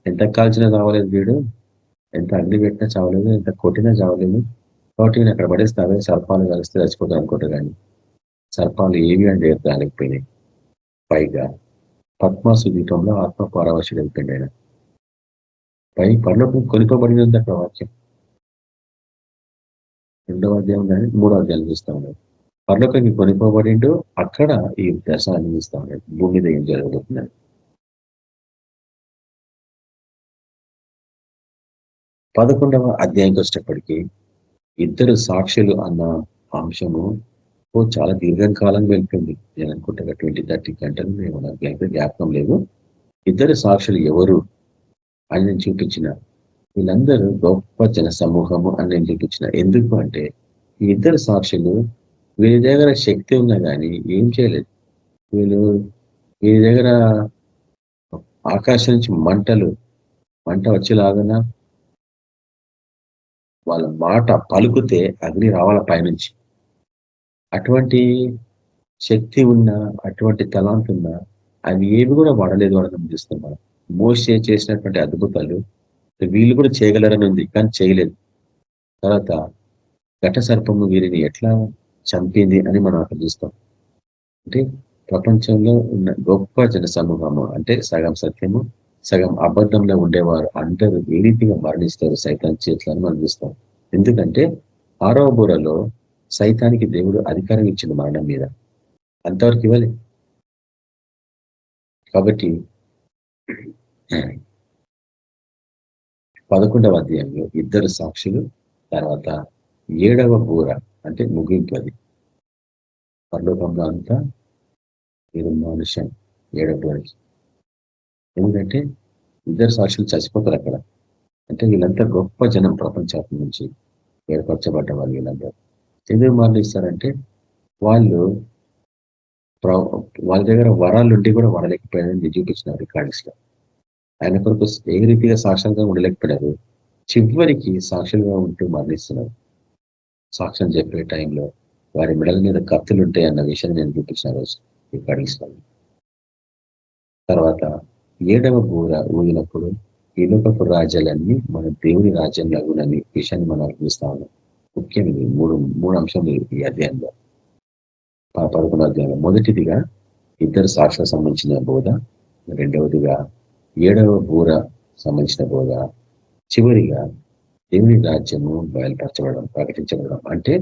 ఎంత కాల్చినా చావలేదు వీడు, ఎంత అగ్ని పెట్టినా చావలేదు, ఎంత కొట్టినా చావలేదు, కాబట్టి నేను అక్కడ పడేస్తే అవే సర్పాలు కలిస్తే చచ్చిపోతాను అనుకుంటా. కానీ సర్పాలు ఏవి అంటే రాలేకపోయినాయి. పైగా పద్మాసు ద్వీపంలో ఆత్మ పారవశుడు అయిపోయింది ఆయన. పై పరలోకం కొనిపోబడినంత అక్కడ వాక్యం 2వ అధ్యాయం కానీ 3వ అధ్యాయం చూస్తా ఉన్నాడు. పరలోకానికి కొనిపోబడిండు, అక్కడ ఈ దర్శనాన్ని చూస్తా ఉన్నాడు, భూమి మీద ఏం జరగబోతున్నాడు. 11వ అధ్యాయంకి వచ్చేటప్పటికి ఇద్దరు సాక్షులు అన్న అంశము చాలా దీర్ఘకాలం వెళ్ళిపోయింది. నేను అనుకుంటా 20-30 గంటలు మేము నాకు జ్ఞాపకం లేదు. ఇద్దరు సాక్షులు ఎవరు అని నేను చూపించిన, వీళ్ళందరూ గొప్ప జన సమూహము అని నేను చూపించిన. ఎందుకు అంటే ఈ ఇద్దరు సాక్షులు వీరి దగ్గర శక్తి ఉన్నా కానీ ఏం చేయలేదు. వీరి దగ్గర ఆకాశం నుంచి మంట వచ్చేలాగా వాళ్ళ మాట పలుకుతే అగ్ని రావాల పైనుంచి. అటువంటి శక్తి ఉన్నా, అటువంటి తలాంత్ ఉన్నా అవి ఏవి కూడా వాడలేదు వాళ్ళని చూస్తున్నాం. మోసే చేసినటువంటి అద్భుతాలు వీళ్ళు కూడా చేయగలరని ఉంది, కానీ చేయలేదు. తర్వాత ఘట సర్పము వీరిని ఎట్లా చంపింది అని మనం అక్కడ చూస్తాం. అంటే ప్రపంచంలో ఉన్న గొప్ప జన సమూహము, అంటే సగం సత్యము సగం అబద్ధంలో ఉండేవారు అందరూ ఏ రీతిగా మరణిస్తారు సైతాన్ చేతులను మనం చూస్తాం. ఎందుకంటే 6వ బూరలో సైతానికి దేవుడు అధికారం ఇచ్చిన మరణం మీద, అంతవరకు ఇవ్వలే. కాబట్టి 11వ అధ్యాయంలో ఇద్దరు సాక్షులు, తర్వాత 7వ బూర అంటే ముగింపు. అది పరలోకంలో అంతా నిర్మానుషం 7వ బూరకి. ఎందుకంటే ఇద్దరు సాక్షులు చచ్చిపోతారు అక్కడ. అంటే వీళ్ళంతా గొప్ప జనం, ప్రపంచాత్మ నుంచి ఏర్పరచబడ్డ వాళ్ళు వీళ్ళందరూ. ఎందుకు మరణిస్తారంటే వాళ్ళ దగ్గర వరాలు ఉండి కూడా వాడలేకపోయారని చూపించినారు రికార్డ్స్ లో. ఆయన కొరకు ఏ రీతిగా సాక్ష్యంగా ఉండలేకపోయారు, చివరికి సాక్షులుగా ఉంటూ మరణిస్తున్నారు. సాక్ష్యం చెప్పే టైంలో వారి మెడల మీద కత్తులు ఉంటాయి అన్న విషయాన్ని నేను చూపించిన రోజు రికార్డింగ్స్ లో. తర్వాత 7వ బూర ఊగినప్పుడు ఈ లోకపు రాజ్యాలన్నీ మన దేవుని రాజ్యం లాగునని విషయాన్ని మనం చూస్తా ఉన్నాం. ముఖ్యమైనది మూడు అంశాలు ఈ అధ్యాయంలో, 11వ అధ్యాయంలో. మొదటిదిగా ఇద్దరు సాక్షులకు సంబంధించిన బోధ, రెండవదిగా 7వ బూర సంబంధించిన బోధ, చివరిగా దేవుని రాజ్యము బయలుపరచబడడం, ప్రకటించబడడం. అంటే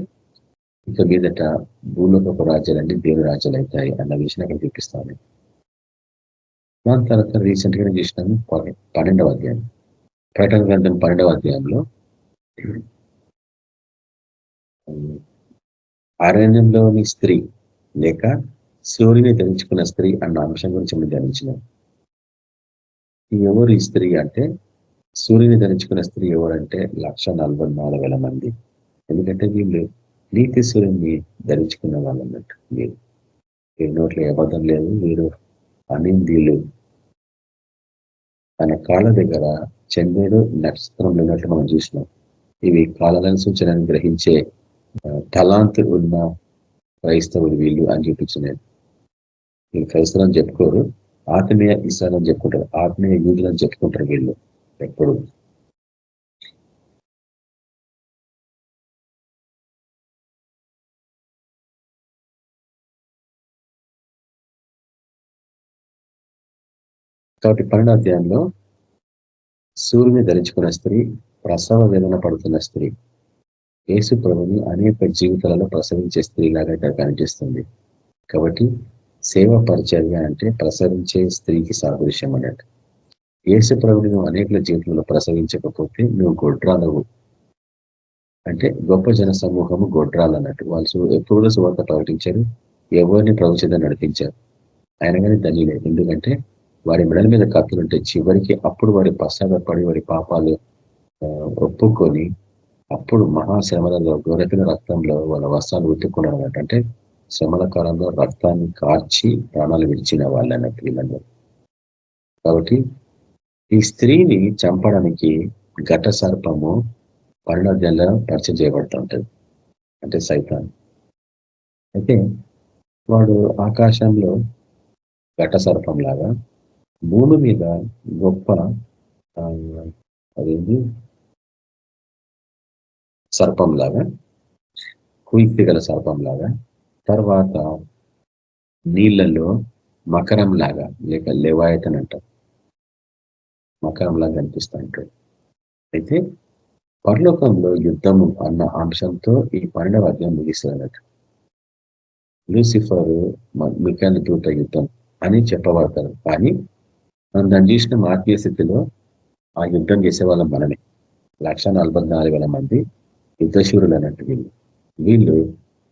ఇక మీదట భూలోకపు రాజ్యాలన్నీ దేవుని రాజ్యాలు అవుతాయి అన్న విషయాన్ని అక్కడ చూపిస్తాను. దాని తర్వాత రీసెంట్ గా చూసినాము 12వ అధ్యాయం, ప్రకటన గ్రంథం 12వ అధ్యాయంలో అరణ్యంలోని స్త్రీ లేక సూర్యుని ధరించుకున్న స్త్రీ అన్న అంశం గురించి మనం ధ్యానించినాం. ఎవరు ఈ స్త్రీ అంటే, సూర్యుని ధరించుకున్న స్త్రీ ఎవరంటే 1,44,000 మంది. ఎందుకంటే వీళ్ళు నీతి సూర్యుని ధరించుకున్న వాళ్ళు అన్నట్టు. వీరి నోట్లో అబద్ధం లేదు, వీరు అనిందీలు. తన కాళ్ళ దగ్గర చంద్రుడు నక్షత్రం ఉన్నట్లు మనం చూసినాం. ఇవి కాలాలను సూచనను గ్రహించే తలాంతు ఉన్న క్రైస్తవులు వీళ్ళు అని చూపించినది. వీళ్ళు క్రైస్తవులు అని చెప్పుకోరు, ఆత్మీయ ఇస్రాయల్ అని చెప్పుకుంటారు, ఆత్మీయ యూదులు అని చెప్పుకుంటారు వీళ్ళు ఎప్పుడు. కాబట్టి 12వ అధ్యాయంలో సూర్యుని ధరించుకున్న స్త్రీ, ప్రసవ వేదన పడుతున్న స్త్రీ, యేసు ప్రభుని అనేక జీవితాలలో ప్రసవించే స్త్రీ లాగా ఇక్కడ కనిపిస్తుంది. కాబట్టి సేవ పరిచర్య అంటే ప్రసరించే స్త్రీకి సాదృశ్యం అన్నట్టు. యేసు ప్రభుని నువ్వు అనేకుల జీవితంలో ప్రసవించకపోతే నువ్వు గొడ్రాలవు. అంటే గొప్ప జన సమూహము గొడ్రాలు అన్నట్టు. వాళ్ళు ఎప్పుడూ సువార్త ప్రకటించారు, ఎవరిని ప్రవచన నడిపించారు. ఆయన కానీ ధన్యులే. ఎందుకంటే వారి మెడల మీద కత్తులుంటే చివరికి అప్పుడు వారి పశ్చాత్తపడి వారి పాపాలు ఒప్పుకొని అప్పుడు మహాశ్రమలలో గొర్రెపిన రక్తంలో వాళ్ళ వస్త్రాలు ఉతుక్కున్నారు అన్నట్టు. అంటే శ్రమల కాలంలో రక్తాన్ని కార్చి ప్రాణాలు విడిచిన వాళ్ళు అన్నట్టు వీళ్ళందరూ. కాబట్టి ఈ స్త్రీని చంపడానికి ఘట సర్పము పరిణామాల్లో పరిచయం చేయబడుతూ ఉంటుంది, అంటే సైతాన్. అయితే వాడు ఆకాశంలో ఘట సర్పం లాగా, భూమి మీద గొప్ప అదేంటి సర్పం లాగా, కుయుక్తి గల సర్పం లాగా, తర్వాత నీళ్లలో మకరం లాగా లేక లెవాయతన్ అంటారు, మకరం లాగా కనిపిస్తూ ఉంటాడు. అయితే పరలోకంలో యుద్ధము అన్న అంశంతో ఈ 12వ అధ్యాయం ముగిస్తున్నట్టు. లూసిఫర్ మిఖాయిలు దూత యుద్ధం అని చెప్పబడతారు. కానీ మనం దాన్ని చూసిన ఆత్మీయ స్థితిలో ఆ యుద్ధం చేసే వాళ్ళం మనమే. 144,000 మంది యుద్ధశూరులు అన్నట్టు వీళ్ళు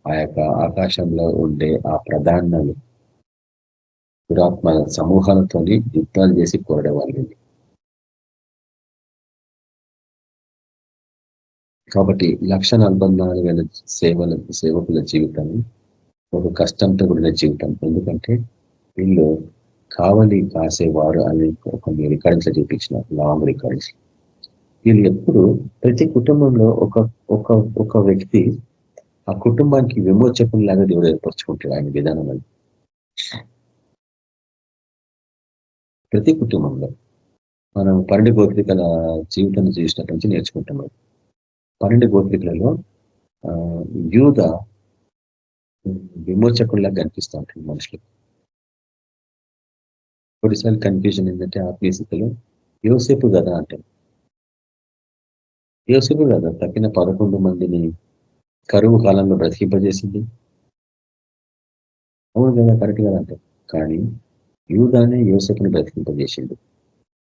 ఆ యొక్క ఆకాశంలో ఉండే ఆ ప్రధానాలు దురాత్మ సమూహాలతో యుద్ధాలు చేసి కోరడే వాళ్ళు. కాబట్టి 144,000 సేవకుల జీవితం ఒక కష్టంతో కూడిన జీవితం. ఎందుకంటే వీళ్ళు కావలి కాసేవారు అని కొన్ని రికార్డింగ్స్ చూపించిన లాంగ్ రికార్డింగ్స్. వీళ్ళు ఎప్పుడు ప్రతి కుటుంబంలో ఒక వ్యక్తి ఆ కుటుంబానికి విమోచకం లాగా దేవుడు ఏర్పరచుకుంటాడు ఆయన విధానం. ప్రతి కుటుంబంలో మనం 12 గోత్రికల జీవితాన్ని చూసినప్పటి నుంచి నేర్చుకుంటాం. 12 గోత్రికలలో యూద విమోచకుల్లాగా కనిపిస్తూ ఉంటుంది మనుషులకు. కొన్నిసార్లు కన్ఫ్యూజన్ ఏంటంటే ఆత్మీయ స్థితిలో యోసేపు కదా అంటాం. యోసేపు కదా తక్కిన 11 మందిని కరువు కాలంలో బ్రతికింపజేసింది. అవును కదా, కరెక్ట్ కదా అంటాం. కానీ యూదానే యోసేపుని బ్రతికింపజేసింది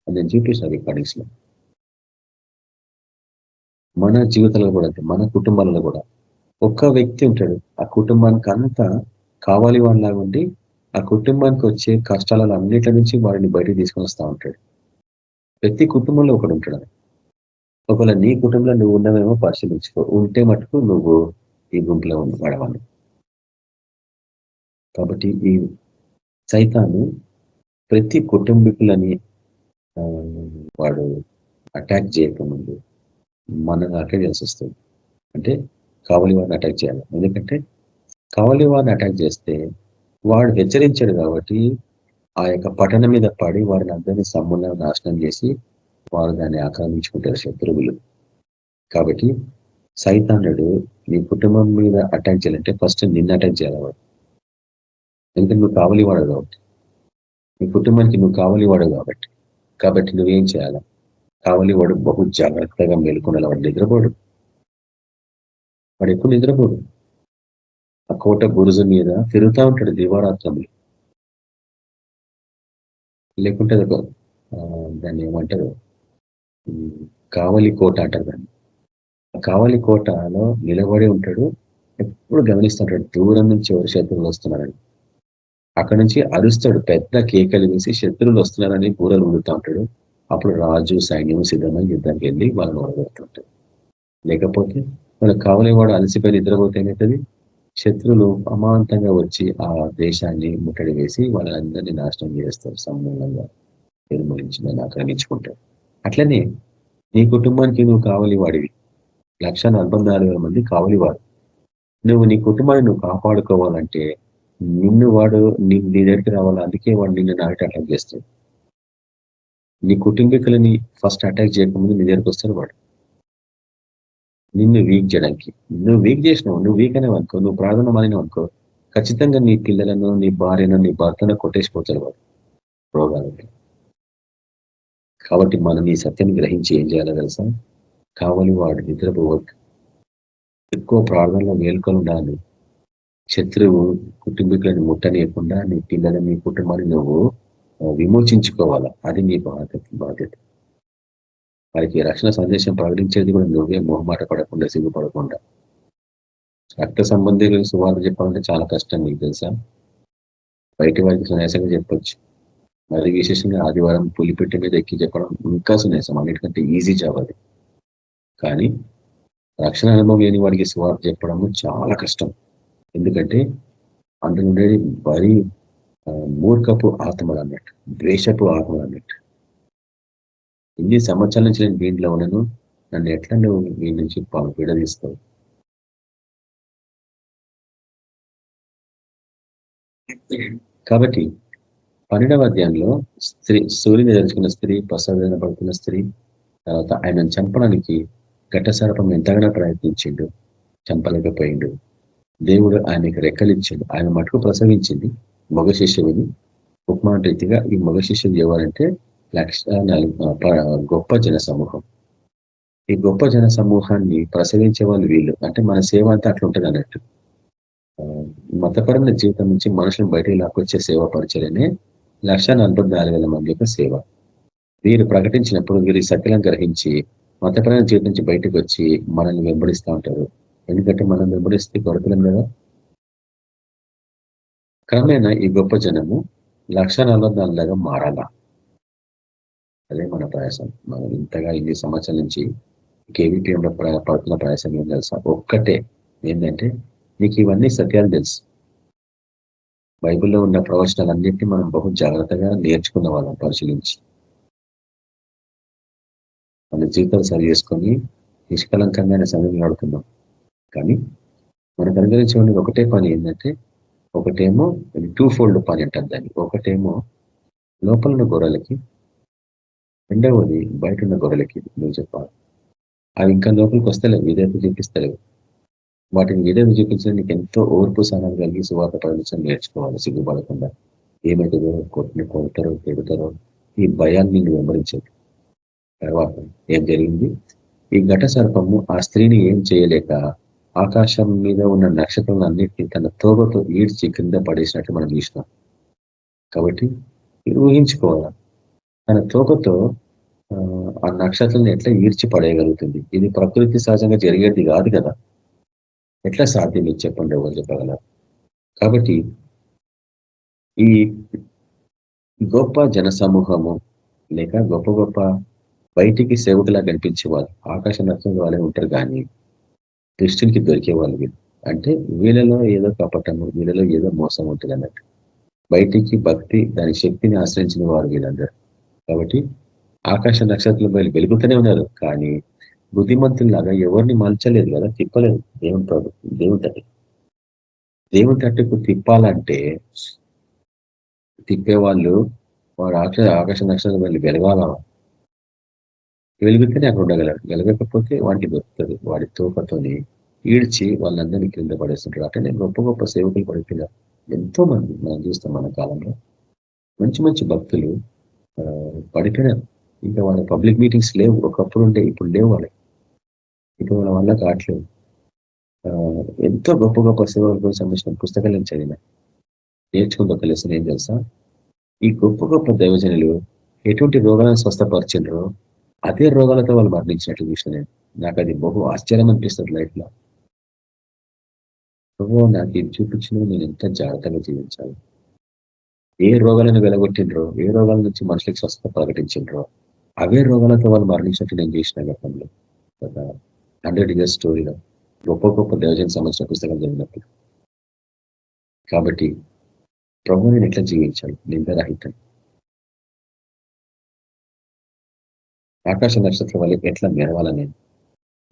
అని నేను చూపిస్తాను రికార్డింగ్స్ లో. మన జీవితాలలో కూడా అంటే మన కుటుంబాలలో కూడా ఒక్క వ్యక్తి ఉంటాడు ఆ కుటుంబానికి అంతా కావాలి వాళ్ళలాగా ఉండి ఆ కుటుంబానికి వచ్చే కష్టాలలో అన్నిటి నుంచి వాడిని బయటకు తీసుకొని వస్తూ ఉంటాడు. ప్రతి కుటుంబంలో ఒకడు ఉంటాడు. ఒకవేళ నీ కుటుంబంలో నువ్వు ఉన్నవేమో పరిశీలించుకో, ఉంటే మటుకు నువ్వు ఈ గుంపులో పడవాలి. కాబట్టి ఈ సైతాను ప్రతి కుటుంబీకులని వాడు అటాక్ చేయకముందు మనల్ని అటాక్ చేసి వస్తుంది. అంటే కావలి వాడిని అటాక్ చేయాలి. ఎందుకంటే కావలి వాడిని అటాక్ చేస్తే వాడు హెచ్చరించాడు కాబట్టి ఆ యొక్క పట్టణం మీద పడి వారిని అందరినీ సమూలంగా నాశనం చేసి వారు దాన్ని ఆక్రమించుకుంటారు శత్రువులు. కాబట్టి సైతానుడు నీ కుటుంబం మీద అటాక్ చేయాలంటే ఫస్ట్ నిన్ను అటాక్ చేయాలి వాడు. ఎందుకంటే నువ్వు కావలి వాడు కాబట్టి, నీ కుటుంబానికి నువ్వు కావలి వాడు కాబట్టి నువ్వేం చేయాలి? కావలి వాడు బహు జాగ్రత్తగా మేలుకున్నాడు. వాడు నిద్రపోడు, వాడు ఎక్కువ నిద్రపోడు. ఆ కోట బురుజు మీద తిరుగుతూ ఉంటాడు దివారాత్రములు. లేకుంటే దాన్ని ఏమంటారు, కావలి కోట అంటారు దాన్ని. ఆ కావలి కోటలో నిలబడి ఉంటాడు, ఎప్పుడు గమనిస్తుంటాడు దూరం నుంచి ఎవరు శత్రువులు వస్తున్నారని. అక్కడ నుంచి అరుస్తాడు, పెద్ద కేకలు వేసి శత్రువులు వస్తున్నారని బూరలు ఊడుతూ ఉంటాడు. అప్పుడు రాజు సైన్యం సిద్ధమై యుద్ధానికి వెళ్ళి వాళ్ళని ఓడగొడుతుంటాడు. లేకపోతే వాళ్ళకి కావలివాడు అలసిపోయి నిద్రపోతే ఏమవుతుంది, శత్రువులు అమాంతంగా వచ్చి ఆ దేశాన్ని ముట్టడి వేసి వాళ్ళందరినీ నాశనం చేస్తారు, సమూలంగా నిర్మూలించి దాన్ని ఆక్రమించుకుంటారు. అట్లనే నీ కుటుంబానికి నువ్వు కావలి వాడివి. 144,000 మంది కావలివాడు. నువ్వు నీ కుటుంబాన్ని నువ్వు కాపాడుకోవాలంటే నిన్ను వాడు నీ దగ్గరికి రావాలి. అందుకే వాడు నిన్ను నాటి అటాక్ చేస్తాడు. నీ కుటుంబీకులని ఫస్ట్ అటాక్ చేయకముందు నీ దగ్గరికి వస్తాడు వాడు నిన్ను వీక్ చేయడానికి. నువ్వు వీక్ చేసినావు, నువ్వు వీక్ అనేవి అనుకో, నువ్వు ప్రార్థన మానినావు అనుకో, ఖచ్చితంగా నీ పిల్లలను, నీ భార్యను, నీ భర్తను కొట్టేసిపోతాడు వాడు రోగాలకి. కాబట్టి మనం ఈ సత్యాన్ని గ్రహించి ఏం చేయాలో తెలుసా? కావలి వాడు నిద్రపోవద్దు, ఎక్కువ ప్రార్థనలో మేల్కొని ఉండాలి. శత్రువు కుటుంబీకులను ముట్టనీయకుండా నీ పిల్లలని నీ కుటుంబాన్ని నువ్వు విమోచించుకోవాలా. అది నీ బాధ్యత. వారికి రక్షణ సందేశం ప్రకటించేది కూడా నువ్వే మొహమాట పడకుండా సిగ్గుపడకుండా. రక్త సంబంధికులు సువార్త చెప్పాలంటే చాలా కష్టం, మీకు తెలుసా. బయట వారికి సునాయాసంగా చెప్పొచ్చు, మరి విశేషంగా ఆదివారం పులిపెట్టి మీద ఎక్కి చెప్పడం ఇంకా సునాయాసం, అన్నిటికంటే ఈజీ జాబ్ అది. కానీ రక్షణ అనుభవం లేని వాడికి సువార్త చెప్పడము చాలా కష్టం. ఎందుకంటే అందులో ఉండేది వరి మూర్ఖపు ఆత్మలు అన్నట్టు, ద్వేషపు ఆత్మలు అన్నట్టు. ఇన్ని సంవత్సరాల నుంచి నేను దీంట్లో ఉన్నాను, నన్ను ఎట్లా నువ్వు మీ నుంచి విడదీస్తావు? కాబట్టి 12వ అధ్యాయంలో సూర్యుని తెలుసుకున్న స్త్రీ, ప్రసవేదన పడుతున్న స్త్రీ, తర్వాత ఆయనను చంపడానికి ఘటసర్పం ఎంతగానో ప్రయత్నించిండు, చంపలేకపోయిండు. దేవుడు ఆయనకి రెక్కలిచ్చిండు. ఆయన మటుకు ప్రసవించింది మగ శిష్యుని. ఉపమాన రీతిగా ఈ మగ శిష్యులు ఎవరంటే గొప్ప జన సమూహం. ఈ గొప్ప జన సమూహాన్ని ప్రసవించే వాళ్ళు వీళ్ళు. అంటే మన సేవ అంతా అట్లా ఉంటుంది అన్నట్టు. మతపరమైన జీవితం నుంచి మనుషులను బయటికి లాక్కొచ్చే సేవా పరిచయనే 1,44,000 మంది యొక్క సేవ. వీరు ప్రకటించినప్పుడు వీరి సత్యం గ్రహించి మతపరమైన జీవితం నుంచి బయటకు వచ్చి మనల్ని వెంబడిస్తూ ఉంటారు. ఎందుకంటే మనం వెంబడిస్తే కొరతలం కదా. క్రమేణా ఈ గొప్ప జనము 1,44,000 మారాలా. అదే మన ప్రయాసం. మనం ఇంతగా ఇన్ని సంవత్సరాల నుంచి కేవీపీఎంలో పడుతున్న ప్రయాసం ఏం తెలుసా? ఒక్కటే ఏంటంటే, నీకు ఇవన్నీ సత్యాలు తెలుసు. బైబిల్లో ఉన్న ప్రవచనాలన్నింటినీ మనం బహు జాగ్రత్తగా నేర్చుకున్న వాళ్ళం పరిశీలించి, మన జీవితాలు సరి చేసుకొని నిష్కలంకంగా సమయం నడుపుతున్నాం. కానీ మనకు అనుగ్రహించే ఒకటే పని ఏంటంటే, ఒకటేమో టూ ఫోల్డ్ పని అంటారు దాన్ని. ఒకటేమో లోపల ఉన్న గొర్రెలకి, రెండవది బయట ఉన్న గొర్రెలకి నువ్వు చెప్పాలి. అవి ఇంకా లోపలికి వస్తలేవు, విధేయత చూపిస్తలేవు. వాటిని విధేయత చూపించడం నీకు ఎంతో ఓర్పు సహనాలు కలిగి సువార్త ప్రవచించడం నేర్చుకోవాలి, సిగ్గుపడకుండా. ఏమైతుందో కొడతారో పెడతారో ఈ భయాన్ని నువ్వు వెంబడించదు. తర్వాత ఏం జరిగింది? ఈ ఘట సర్పము ఆ స్త్రీని ఏం చేయలేక ఆకాశం మీద ఉన్న నక్షత్రాలన్నింటినీ తన తోగతో ఈడ్చి కింద పడేసినట్టు మనం చూసినాం. కాబట్టి ఊహించుకోవాలి, తన తోకతో ఆ నక్షత్రాలను ఎట్లా ఈడ్చి పడేయగలుగుతుంది. ఇది ప్రకృతి సహజంగా జరిగేది కాదు కదా. ఎట్లా సాధ్యం మీరు చెప్పండి, ఎవరు చెప్పగలరు? కాబట్టి ఈ గొప్ప జన సమూహము లేక గొప్ప గొప్ప బయటికి సేవకులా కనిపించే వాళ్ళు ఆకాశ నక్షత్రం వాళ్ళే ఉంటారు, కానీ దృష్టికి దొరికే వాళ్ళు వీళ్ళు. అంటే వీళ్ళలో ఏదో కపటము, వీళ్ళలో ఏదో మోసం ఉంటుంది అన్నట్టు. బయటికి భక్తి, దాని శక్తిని ఆశ్రయించిన వారు వీళ్ళందరూ. కాబట్టి ఆకాశ నక్షత్రం బయలు వెలుగుతూనే ఉన్నారు, కానీ బుద్ధిమంతుల్లాగా ఎవరిని మలచలేదు కదా, తిప్పలేదు. దేవుని తట్టుకు తిప్పాలంటే తిప్పేవాళ్ళు వాడు ఆకాశ నక్షత్రం బయలు వెలగాల. వెలుగుతూనే అక్కడ ఉండగలరు, వెలగకపోతే వాడికి దొరుకుతుంది. వాడి తోకతోని ఈడ్చి వాళ్ళందరినీ కింద పడేస్తుంటారు. అట్లనే గొప్ప గొప్ప సేవకులు పడిపోయినారు ఎంతో మంది. మనం చూస్తాం మన కాలంలో మంచి మంచి భక్తులు పడిపోయినారు. ఇంకా వాళ్ళ పబ్లిక్ మీటింగ్స్ లేవు. ఒకప్పుడు ఉండే, ఇప్పుడు లేవు వాళ్ళకి. ఇప్పుడు వాళ్ళ వల్ల కావట్లేదు. ఎంతో గొప్ప గొప్ప సేవలకు సంబంధించిన పుస్తకాలు నేను చదివిన, నేర్చుకుంటూ ఒక లెసన్ ఏం తెలుసా? ఈ గొప్ప గొప్ప దైవజనులు ఎటువంటి రోగాలను స్వస్థపరిచినరో అదే రోగాలతో వాళ్ళు మరణించినట్లు చూసిన నేను. నాకు అది బహు ఆశ్చర్యం అనిపిస్తుంది లైఫ్ లో. నాకు ఇది చూపించిన నేను ఎంత జాగ్రత్తగా జీవించాలి. ఏ రోగాలను వెలగొట్టినరో, ఏ రోగాల నుంచి మనుషులకు స్వస్థత ప్రకటించినరో అవే రోగాలతో వాళ్ళు మరణించినట్టు నేను చేసిన గతంలో. ఒక 100 years స్టోరీలో గొప్ప గొప్ప దేవజన సంబంధించిన పుస్తకాలు చదివినప్పుడు. కాబట్టి ప్రభు నేను ఎట్లా జీవించాలి? నిందరహితం. ఆకాశ నక్షత్రం వల్ల ఎట్లా మెరవాలని,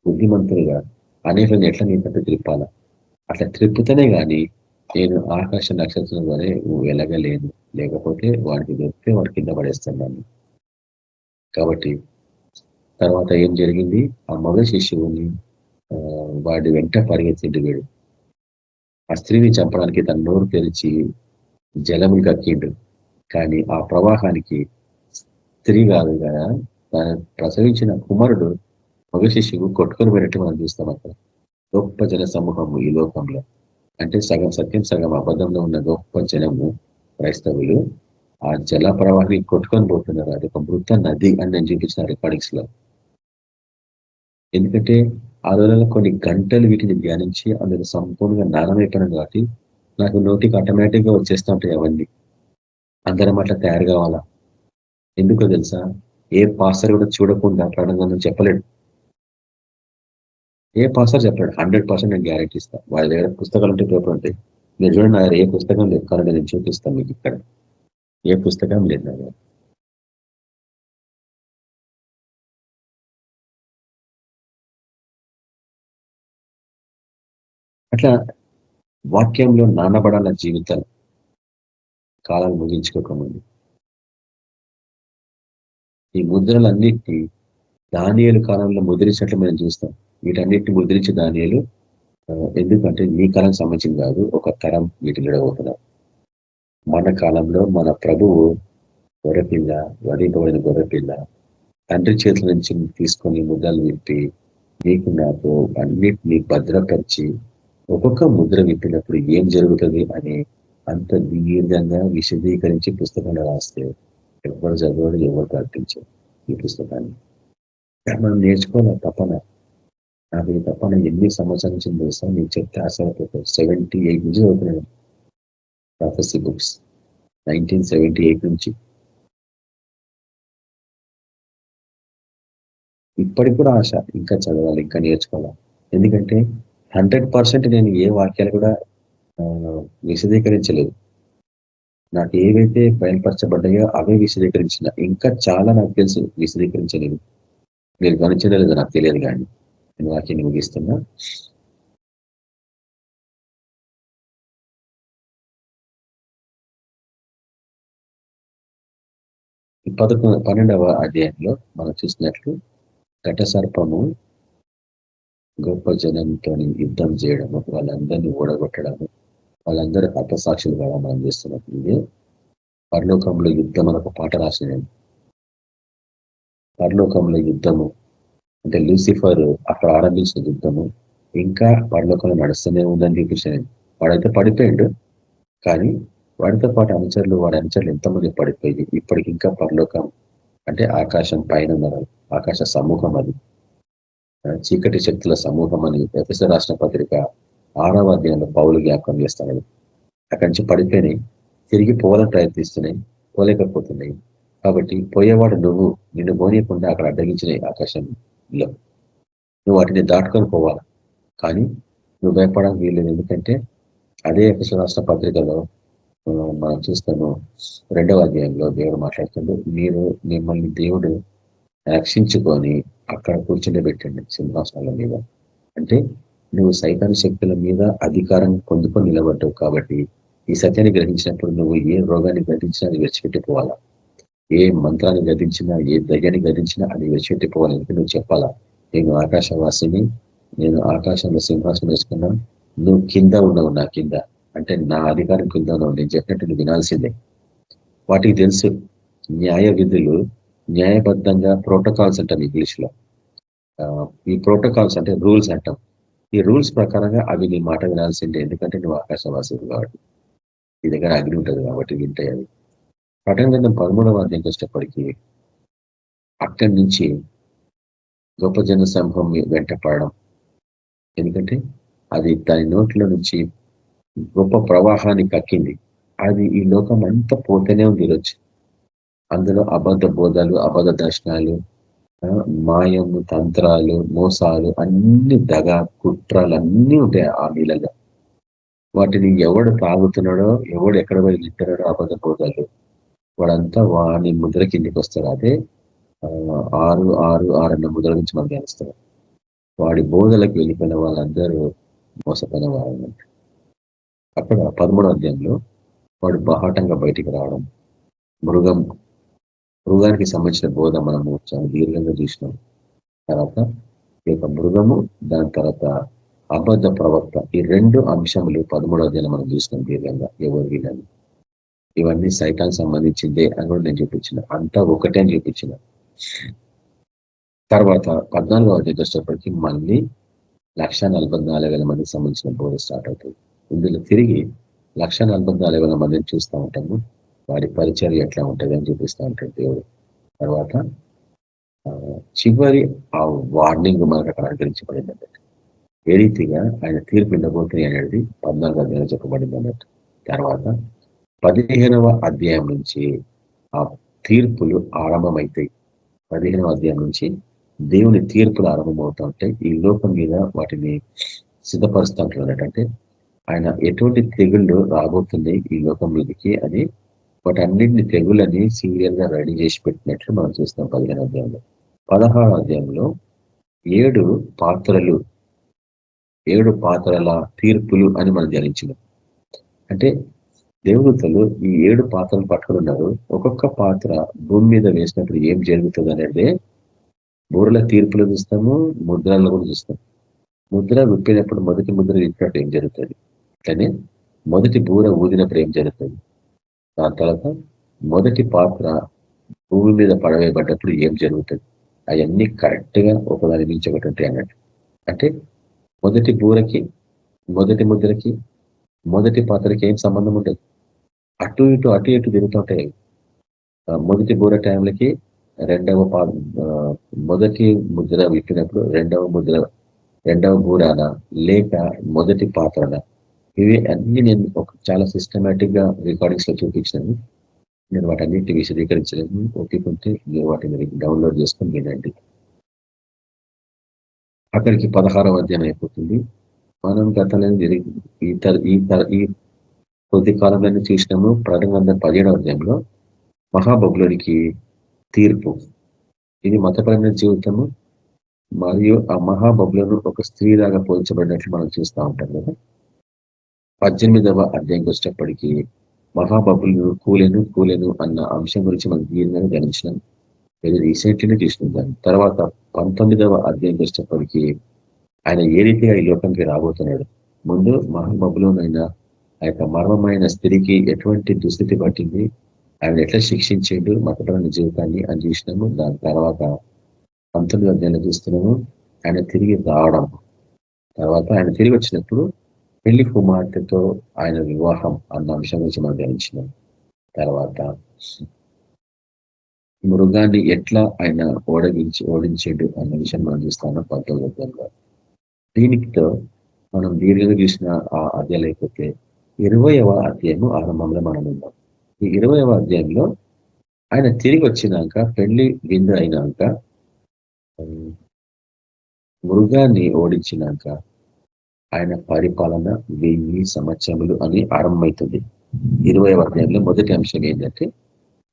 బుద్ధిమంతులుగా అనేకలను ఎట్లా నీ పట్టు త్రిప్పాలా. అట్లా త్రిప్పుతనే కానీ నేను ఆకాశ నక్షత్రం వరే వెలగలేను. లేకపోతే వాడికి దొరికితే వాడి కింద పడేస్తున్నాను. కాబట్టి తర్వాత ఏం జరిగింది? ఆ మగ శిష్యువుని వాడి వెంట పరిగెత్తిండు వీడు. ఆ స్త్రీని చంపడానికి తన నోరు తెరిచి జలము కక్కిండు. కానీ ఆ ప్రవాహానికి స్త్రీ కాదు కదా, తను ప్రసవించిన కుమారుడు మగ శిష్యువు కొట్టుకొని పోయినట్టు మనం చూస్తాం. అక్కడ గొప్ప జన సమూహము ఈ లోకంలో అంటే సగం సత్యం సగం అబద్ధంలో ఉన్న గొప్ప జనము క్రైస్తవులు ఆ జల ప్రవాహాన్ని కొట్టుకొని పోతున్నారు. అది ఒక మృత నది అని నేను చూపించిన రికార్డింగ్స్ లో. ఎందుకంటే ఆ రోజుల్లో కొన్ని గంటలు వీటిని ధ్యానించి అందులో సంపూర్ణంగా నానమైపోయినాను కాబట్టి నాకు నోటికి ఆటోమేటిక్ గా వచ్చేస్తూ ఉంటాయి అవన్నీ. అందరం అట్లా తయారు కావాలా. ఎందుకో తెలుసా? ఏ పాస్టర్ కూడా చూడకుండా ప్రాణంగా చెప్పలేడు. ఏ పాస్టర్ చెప్పాడు 100% నేను గ్యారెంటీ ఇస్తాను. వాళ్ళ దగ్గర పుస్తకాలు ఉంటే పేపర్ ఉంటాయి. మీరు చూడండి నా దగ్గర ఏ పుస్తకం లేదు, కానీ నేను చూపిస్తాను మీకు ఇక్కడ. ఏ పుస్తకం లేదు నా దగ్గర. అట్లా వాక్యంలో నానబడాల జీవితాలు కాలాలు ముగించుకోకముందు. ఈ ముద్రలన్నిటినీ దానియేలు కాలంలో ముద్రించినట్లు మనం చూస్తాం. వీటన్నిటిని ముద్రించి దానియేలు ఎందుకంటే నీ కాలం సంబంధించింది కాదు, ఒక తరం వీటిని విడబోతున్నారు. మన కాలంలో మన ప్రభువు గొర్రెపిల్ల, వధింపబడిన గొర్రెపిల్ల తండ్రి చేతుల నుంచి తీసుకొని ముద్రలు విప్పి నీకు నాకు అన్నిటినీ భద్రపరిచి ఒక్కొక్క ముద్ర విప్పినప్పుడు ఏం జరుగుతుంది అని అంత దీర్ఘంగా విశదీకరించి పుస్తకంలో రాస్తే ఎవరు చదవడు, ఎవరు ప్రకటించరు ఈ పుస్తకాన్ని. మనం నేర్చుకోవాలి తపన. నాకు ఈ తపన ఎన్ని సంవత్సరాల నుంచి తెలుసా నేను చెప్తే ఆశ్చర్యపోతాను. 78 నుంచి చదువుతున్నాను ప్రాఫెసీ బుక్స్. 1978 నుంచి ఇప్పటికి కూడా ఆశ ఇంకా చదవాలి, ఇంకా నేర్చుకోవాలి. ఎందుకంటే 100% నేను ఏ వాక్యాలు కూడా విశదీకరించలేదు. నాకు ఏవైతే బయలుపరచబడ్డాయో అవే విశదీకరించిన. ఇంకా చాలా నాకు తెలుసు విశదీకరించలేదు. మీరు గమనించలేదు నాకు తెలియదు, కానీ నేను వాక్యాన్ని ముగిస్తున్నా. ఈ 12వ అధ్యాయంలో మనం చూసినట్లు ఘటసర్పము గొప్ప జనంతో యుద్ధం చేయడము, వాళ్ళందరినీ ఓడగొట్టడము, వాళ్ళందరూ హతసాక్షులు కూడా మనం చేస్తున్నప్పుడు ఇదే పరలోకంలో యుద్ధం అని ఒక పాట రాసినాను. పరలోకంలో యుద్ధము అంటే లూసిఫర్ అక్కడ ఆరంభించిన యుద్ధము ఇంకా పరలోకంలో నడుస్తూనే ఉందని చూపించాను. వాడైతే పడిపోయాడు, కానీ వాడితో పాటు అనుచరులు, వాడి అనుచరులు ఎంతమంది పడిపోయింది. ఇప్పటికి ఇంకా పరలోకం అంటే ఆకాశం పైన ఉన్నారు, ఆకాశ సమూహం అది, చీకటి శక్తుల సమూహం అని ఎఫెసీ రాసిన పత్రిక 6వ అధ్యాయంలో పౌలు జ్ఞాపకం చేస్తాడు. అక్కడి నుంచి పడిపోయినాయి, తిరిగి పోవాలని ప్రయత్నిస్తున్నాయి, పోలేకపోతున్నాయి. కాబట్టి పోయేవాడు నువ్వు, నిన్ను పోనీయకుండా అక్కడ అడ్డగించినాయి ఆకాశంలో. నువ్వు వాటిని దాటుకొని పోవాలి, కానీ నువ్వు భయపడడం వీల్లేదు. ఎందుకంటే అదే ఎఫెసీ రాసిన పత్రికలో మనం చూస్తాము 2వ అధ్యాయంలో దేవుడు మాట్లాడుతుండే, మీరు మిమ్మల్ని దేవుడు రక్షించుకొని అక్కడ కూర్చుండబెట్టండి సింహాసనాల మీద. అంటే నువ్వు సైతాన్ శక్తుల మీద అధికారం పొందుకొని నిలబడ్డావు. కాబట్టి ఈ సత్యాన్ని గ్రహించినప్పుడు నువ్వు ఏ రోగాన్ని గ్రహించినా అది విడిచిపెట్టిపోవాలా, ఏ మంత్రాన్ని గదించినా, ఏ దయ్యాన్ని గదించినా అది విడిచిపెట్టిపోవాలి. ఎందుకు నువ్వు చెప్పాలా, నేను ఆకాశవాసిని, నేను ఆకాశంలో సింహాసనం వేసుకున్నా, నువ్వు కింద ఉన్నావు, నా కింద అంటే నా అధికారం కింద ఉన్నావు, నేను చెప్పినట్టు నువ్వు వినాల్సిందే. వాటికి తెలుసు న్యాయ విధులు, న్యాయబద్ధంగా ప్రోటోకాల్స్ అంటాం ఇంగ్లీష్ లో. ఈ ప్రోటోకాల్స్ అంటే రూల్స్ అంటాం. ఈ రూల్స్ ప్రకారంగా అవి నీ మాట వినాల్సిందే, ఎందుకంటే నువ్వు ఆకాశవాసుడు కాబట్టి, నీ దగ్గర అగ్ని ఉంటుంది కాబట్టి వింటాయి అవి. ప్రకటన గ్రంథం 13వ అధ్యాయంకి వచ్చేటప్పటికి అక్కడి నుంచి గొప్ప జన సమూహం వెంట పడడం. ఎందుకంటే అది దాని నోట్లో నుంచి గొప్ప ప్రవాహాన్ని కక్కింది. అది ఈ లోకం అంతా పోతేనే ఉంది ఈరోజు. అందులో అబద్ధ బోధాలు, అబద్ధ దర్శనాలు, మాయము, తంత్రాలు, మోసాలు, అన్ని దగ, కుట్రాలు అన్నీ ఉంటాయి ఆ నీళ్ళలో. వాటిని ఎవడు తాగుతున్నాడో, ఎవడు ఎక్కడ పోయి తింటున్నాడో అబద్ధ బోధాలు, వాడంతా వాని ముద్ర కిందికి వస్తారు. అదే 6 ముద్ర నుంచి మనం ధ్యానిస్తాం. వాడి బోధలకు వెళ్ళిపోయిన వాళ్ళందరూ మోసపోయిన వాళ్ళు. అక్కడ 13వ అధ్యాయంలో వాడు బహాటంగా బయటికి రావడం, మృగానికి సంబంధించిన బోధ మనము చాలా దీర్ఘంగా చూసినాం. తర్వాత ఈ యొక్క మృగము, దాని తర్వాత అబద్ధ ప్రవక్త, ఈ 2 అంశములు 13వ అధ్యాయంలో మనం చూసినాం దీర్ఘంగా. ఎవరు వీళ్ళని, ఇవన్నీ సైతానికి సంబంధించిందే అని కూడా నేను చూపించిన, అంతా ఒకటే అని చూపించిన. తర్వాత 14వ అధ్యాయం వచ్చేటప్పటికి మళ్ళీ 1,44,000 మందికి సంబంధించిన బోధ స్టార్ట్ అవుతుంది. ఇందులో తిరిగి 1,44,000 మందిని చూస్తూ ఉంటాము. వారి పరిచర్య ఎట్లా ఉంటుంది అని చూపిస్తూ ఉంటాడు దేవుడు. తర్వాత చివరి ఆ వార్నింగ్ మనకు అక్కడ అనుగ్రహించబడింది అన్నట్టు. ఏ రీతిగా ఆయన తీర్పు ఉండబోతుంది అనేది 14వ అధ్యాయంలో చెప్పబడింది అన్నట్టు. తర్వాత 15వ అధ్యాయం నుంచి ఆ తీర్పులు ఆరంభమవుతాయి. 15వ అధ్యాయం నుంచి దేవుని తీర్పులు ఆరంభమవుతూ ఉంటాయి. ఈ లోకం మీద వాటిని సిద్ధపరుస్తూ ఉంటారు అన్నట్టు. అంటే ఆయన ఎటువంటి తెగుళ్ళు రాబోతున్నాయి ఈ లోకం మీదకి అని వాటన్నింటిని తెగులని సీరియల్ గా రెడీ చేసి పెట్టినట్లు మనం చూస్తాం 15వ అధ్యాయంలో. 16వ అధ్యాయంలో 7 పాత్రలు 7 పాత్రల తీర్పులు అని మనం ధ్యానించినాం. అంటే దేవదూతలు ఈ 7 పాత్రలు పట్టుకుని ఉన్నారు. ఒక్కొక్క పాత్ర భూమి మీద వేసినప్పుడు ఏం జరుగుతుంది అనేది బూరల తీర్పులు చూస్తాము, ముద్రల్లో కూడా చూస్తాం. ముద్ర విప్పినప్పుడు మొదటి ముద్ర విప్పినప్పుడు ఏం జరుగుతుంది, అట్లనే మొదటి బూర ఊదినప్పుడు ఏం జరుగుతుంది, దాని తర్వాత మొదటి పాత్ర భూమి మీద పడవేయబడ్డప్పుడు ఏం జరుగుతుంది, అవన్నీ కరెక్ట్ గా ఒకదాని నుంచి ఒకటి ఉంటాయి అన్నట్టు. అంటే మొదటి బూరకి, మొదటి ముద్రకి, మొదటి పాత్రకి ఏం సంబంధం ఉండదు. అటు ఇటు తిరుగుతుంటాయి. మొదటి బూర టైంలకి మొదటి ముద్ర విప్పినప్పుడు రెండవ బూరాన లేక మొదటి పాత్రన, ఇవి అన్ని నేను చాలా సిస్టమేటిక్ గా రికార్డింగ్స్ లో చూపించినాను. నేను వాటన్నిటి విశదీకరించలేదు. ఒప్పుకుంటే మీరు వాటిని డౌన్లోడ్ చేసుకొని వినండి. అక్కడికి 16వ అధ్యాయం అయిపోతుంది. మనం గతంలో ఈ కొద్ది కాలంలోనే చూసినాము. ప్రకటన 17వ అధ్యాయంలో మహాబబులోనికి తీర్పు. ఇది మతపరమైన జీవితము మరియు ఆ మహాబబులను ఒక స్త్రీలాగా పోల్చబడినట్లు మనం చూస్తూ ఉంటాం కదా. 18వ అధ్యాయంకి వచ్చేటప్పటికీ మహాబబులు కూలెను అన్న అంశం గురించి మనం దీనిగానే గమనించినాం. ఇది రీసెంట్లీనే చూసినాం. తర్వాత 19వ అధ్యాయంకి వచ్చేటప్పటికీ ఆయన ఏ రీతిగా ఈ లోకంకి రాబోతున్నాడు, ముందు మహాబబులోనైనా ఆ యొక్క మర్మమైన స్త్రీకి ఎటువంటి దుస్థితి పట్టింది, ఆయన ఎట్లా శిక్షించేడు మతపరమైన జీవితాన్ని అని చూసినాము. దాని తర్వాత 19వ అధ్యాయంలో చూస్తున్నాము ఆయన తిరిగి రావడం. తర్వాత ఆయన తిరిగి వచ్చినప్పుడు పెళ్లి కుమార్తెతో ఆయన వివాహం అన్న అంశం గురించి మనం గమనించినాం. తర్వాత మృగాన్ని ఎట్లా ఆయన ఓడించాడు అన్న విషయం మనం చూస్తాము 19వ అధ్యాయంలో. దీనితో మనం దీర్ఘంగా చూసిన ఆ అధ్యాయం అయిపోతే 20వ అధ్యాయము ఆరంభంలో మనం ఉన్నాం. ఈ 20వ అధ్యాయంలో ఆయన తిరిగి వచ్చినాక పెళ్లి విందు అయినాక మృగాన్ని ఓడించినాక ఆయన పరిపాలన 1000 సంవత్సరములు అని ఆరంభమవుతుంది. 20వ అధ్యాయంలో మొదటి అంశం ఏంటంటే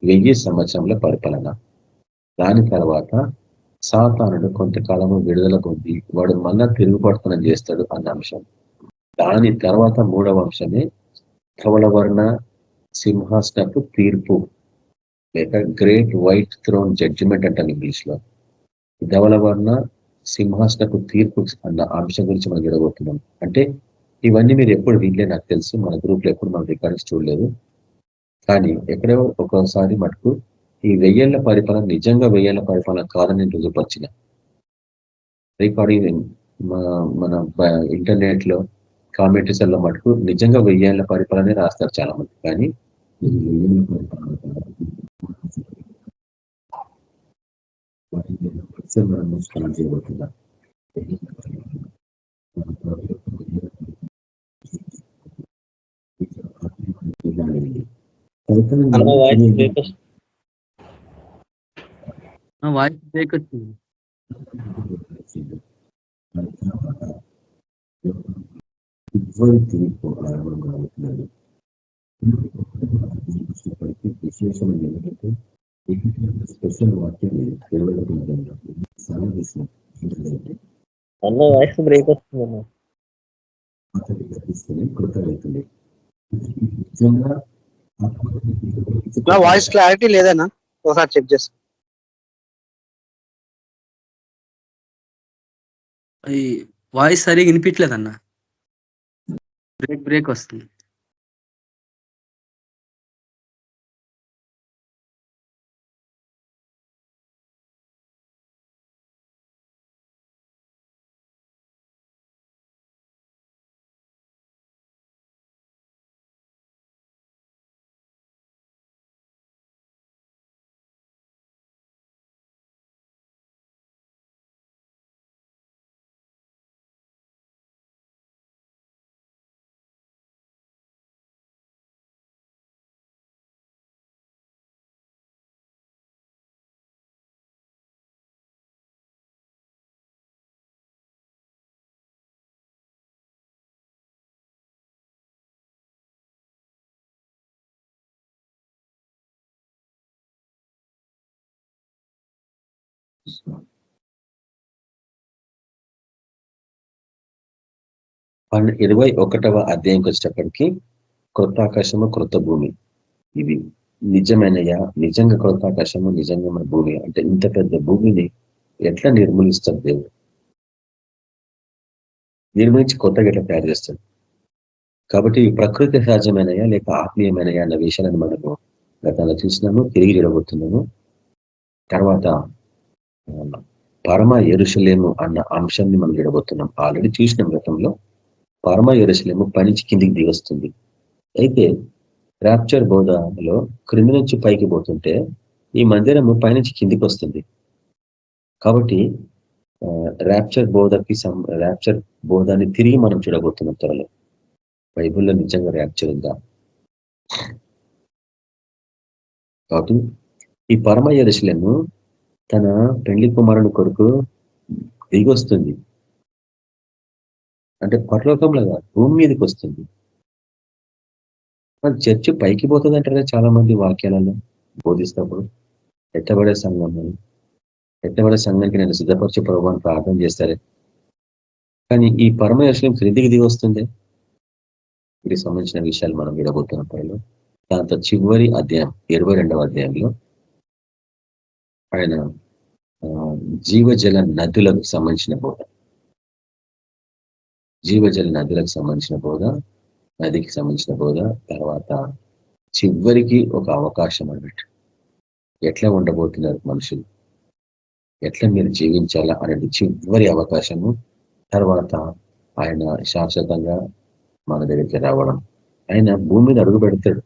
1000 సంవత్సరముల పరిపాలన. దాని తర్వాత సాతానుడు కొంతకాలము విడుదల పొంది వాడు మళ్ళా తిరుగుపడుతనం చేస్తాడు అన్న అంశం. దాని తర్వాత 3వ అంశమే ధవళవర్ణ సింహాసనపు తీర్పు లేక గ్రేట్ వైట్ థ్రోన్ జడ్జిమెంట్ అంటాం ఇంగ్లీష్ లో. ధవళవర్ణ సింహాసనపు తీర్పు అన్న అంశం గురించి మనం జరగబోతున్నాం. అంటే ఇవన్నీ మీరు ఎప్పుడు వినలే నాకు తెలుసు, మన గ్రూప్ లో ఎప్పుడు మనం రికార్డింగ్స్ చూడలేదు. కానీ ఎక్కడో ఒక్కోసారి మటుకు ఈ 1000 పరిపాలన నిజంగా 1000 పరిపాలన కాదని నేను రుజుపరిచిన రికార్డింగ్ మన ఇంటర్నెట్ లో కామెంట్రీస్ లో మటుకు నిజంగా 1000 పరిపాలనే రాస్తారు చాలా మంది. కానీ స్టార్ట్ చేయబోతున్నా. వాయిస్ బ్రేక్ వచ్చింది. తీర్పు ఆరంభంగా అవుతున్నాడు. విశేషమైన ఏంటంటే స్పెషల్ వాక్యం అన్న వాయిస్ బ్రేక్ వస్తుంది. కృతమవుతుంది. వాయిస్ క్లారిటీ లేదన్నా, ఒకసారి చెక్ చేస్తా. వాయిస్ సరిగా వినిపించలేదన్న, బ్రేక్ వస్తుంది. 21వ అధ్యాయంకి వచ్చేటప్పటికి క్రొత్త ఆకాశము క్రొత్త భూమి ఇవి నిజమైనయా, నిజంగా క్రొత్త ఆకాశము నిజంగా మన భూమి అంటే ఇంత పెద్ద భూమిని ఎట్లా నిర్మూలిస్తారు దేవుడు? నిర్మించి కొత్తగా ఎట్లా తయారు చేస్తాడు? కాబట్టి ఇవి ప్రకృతి సహజమైనయా లేక ఆత్మీయమైనయా అన్న విషయాలను మనము గతంలో చూసినాము, తిరిగి చూడబోతున్నాము. తర్వాత పరమ యెరూషలేము అన్న అంశాన్ని మనం చూడబోతున్నాం. ఆల్రెడీ చూసినాం గతంలో. పరమ యెరూషలేము పైనుంచి కిందికి దిగొస్తుంది. అయితే ర్యాప్చర్ బోధలో క్రింది నుంచి పైకి పోతుంటే ఈ మందిరము పైనుంచి కిందికి వస్తుంది. కాబట్టి ర్యాప్చర్ బోధాన్ని తిరిగి మనం చూడబోతున్నాం త్వరలో. బైబిల్లో నిజంగా ర్యాప్చర్ ఉందా? కాబట్టి ఈ పరమ యెరూషలేము తన పెండ్లి కుమారుని కొరకు దిగొస్తుంది. అంటే పరలోకంలో కాదు, భూమి మీదకి వస్తుంది. చర్చి పైకి పోతుంది అంటారు చాలా మంది వాక్యాలలో బోధిస్తున్నప్పుడు. ఎట్టబడే సంఘానికి నేను సిద్ధపరిచే ప్రభువాన్ని ప్రార్థన చేస్తారే. కానీ ఈ పరమ యెరూషలేము క్రిందికి దిగి వస్తుంది. వీటికి సంబంధించిన విషయాలు మనం విడబోతున్న పైలో దాంతో చివరి అధ్యాయం 22వ అధ్యాయంలో ఆయన జీవజల నదులకు సంబంధించిన బోధ, జీవజల నదులకు సంబంధించిన బోధ, నదికి సంబంధించిన బోధ, తర్వాత చివరికి ఒక అవకాశం అన్నట్టు ఎట్లా ఉండబోతున్నారు మనుషులు, ఎట్లా మీరు జీవించాలా అనేది చివరి అవకాశము. తర్వాత ఆయన శాశ్వతంగా మన దగ్గరికి రావడం, ఆయన భూమి మీద అడుగు పెడతాడు.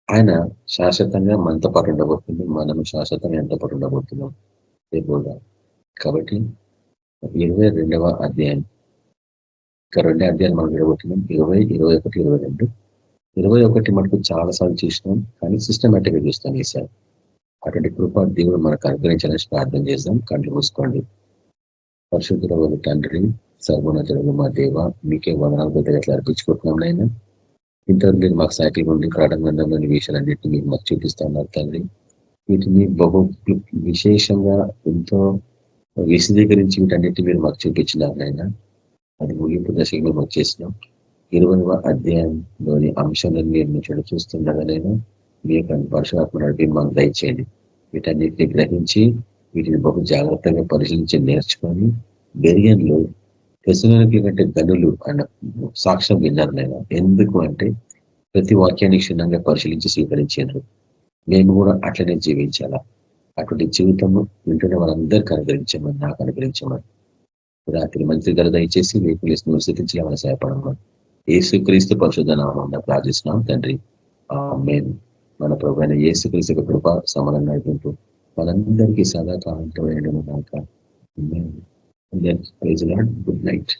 ఆయన శాశ్వతంగా మనతో పాటు ఉండబోతుంది, మనము శాశ్వతంగా ఎంతో పాటు ఉండబోతున్నాం రేపుగా. కాబట్టి 22వ అధ్యాయం, ఇంకా 2 అధ్యాయాలు మనం విడబోతున్నాం. 20, 21, 22. 21 మటుకు చాలాసార్లు చూసినాం, కానీ సిస్టమేటిక్గా చూస్తాం ఈసారి. అటువంటి కృప దేవుడు మనకు అనుగ్రహించాలని ప్రార్థన చేద్దాం. కళ్ళు మూసుకోండి. పరిశుద్ధుడైన తండ్రి, సర్వోన్నతుడైన మా దేవ, మీకే వందనాలు ఎట్లా అర్పించుకుంటున్నాం నైనా. ఇంతవరకు మీరు మాకు సైకిల్ నుండి ప్రారంభంలోని విషయాలన్నింటినీ మీరు మాకు చూపిస్తా ఉన్నారు తండ్రి. వీటిని బహు విశేషంగా ఎంతో విశదీకరించి వీటన్నిటిని మీరు మాకు చూపించినారు నైనా. అది ముగింపు దశకి మేము వచ్చేసినాం. 20వ అధ్యాయంలోని అంశాలను మీరు చూస్తుండగానైనా మీ యొక్క పరశురాత్మ నడిపి మాకు దయచేయండి. వీటన్నిటిని గ్రహించి వీటిని బహు జాగ్రత్తగా పరిశీలించి నేర్చుకొని బెరియన్లు తెస్సలోనికీ కంటే గనులు అన్న సాక్ష్యం విన్నారు నేను. ఎందుకు అంటే ప్రతి వాక్యాన్ని క్షుణ్ణంగా పరిశీలించి స్వీకరించారు. మేము కూడా అట్లనే జీవించాలా. అటువంటి జీవితము వింటున్న వాళ్ళందరికీ అనుగ్రహించమని, నాకు అనుగ్రహించమని. రాత్రి మంత్రి ధర దయచేసి మీకు స్థితించలేమని సహాయపడమని యేసుక్రీస్తు పరిశుద్ధ నామమున ప్రార్థిస్తున్నాం తండ్రి. ఆమేన్. మన ప్రభువైన యేసుక్రీస్తు కృప సమానం నడిపింపు మనందరికీ సదాకాలంతో ఎండును గాక. ఆమేన్. అందరికీ ప్రైజ్ లార్డ్. Good night.